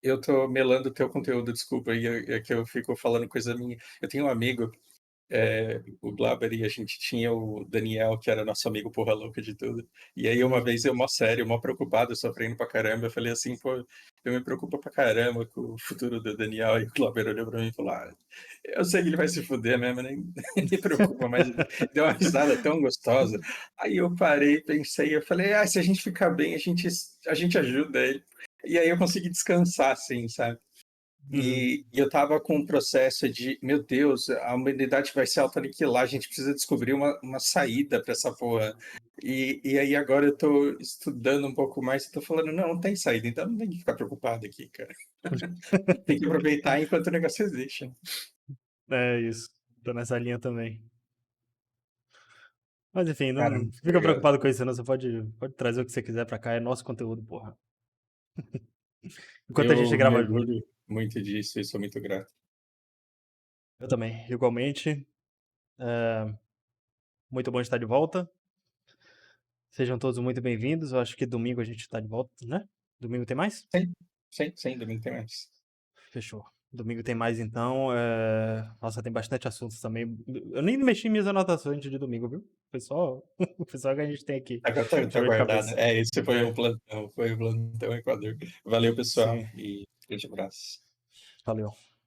Eu tô melando o teu conteúdo, desculpa, e é que eu fico falando coisa minha. Eu tenho um amigo, o Glaber, e a gente tinha o Daniel, que era nosso amigo porra louca de tudo. E aí uma Uhum. vez eu, mó sério, mó preocupado, sofrendo pra caramba, eu falei assim, pô, eu me preocupo pra caramba com o futuro do Daniel. E o Glaber olhou pra mim e falou, eu sei que ele vai se fuder mesmo, nem me preocupa, mas deu uma risada tão gostosa. Aí eu parei, pensei, eu falei, se a gente ficar bem, a gente ajuda ele. E aí eu consegui descansar, assim, sabe? Uhum. E eu estava com um processo de, meu Deus, a humanidade vai se autoaniquilar, a gente precisa descobrir uma saída para essa porra. E aí agora eu estou estudando um pouco mais e estou falando, não, não tem saída, então não tem que ficar preocupado aqui, cara. Tem que aproveitar enquanto o negócio existe. É isso. Tô nessa linha também. Mas enfim, Cara, não muito fica obrigado. preocupado com isso não, você pode trazer o que você quiser pra cá, é nosso conteúdo, porra. Enquanto a gente Eu me grava junto. orgulho muito disso e sou muito grato. Eu também, igualmente. Muito bom estar de volta. Sejam todos muito bem-vindos. Eu acho que domingo a gente tá de volta, né? Domingo tem mais? Sem domingo tem mais. Fechou. Domingo tem mais então. Nossa, tem bastante assuntos também. Eu nem mexi em minhas anotações de domingo, viu? Foi só o pessoal que a gente tem aqui Tá na minha guardado. cabeça. Esse É, foi o plantão Equador. Valeu, pessoal, sim. e grande abraço. Valeu.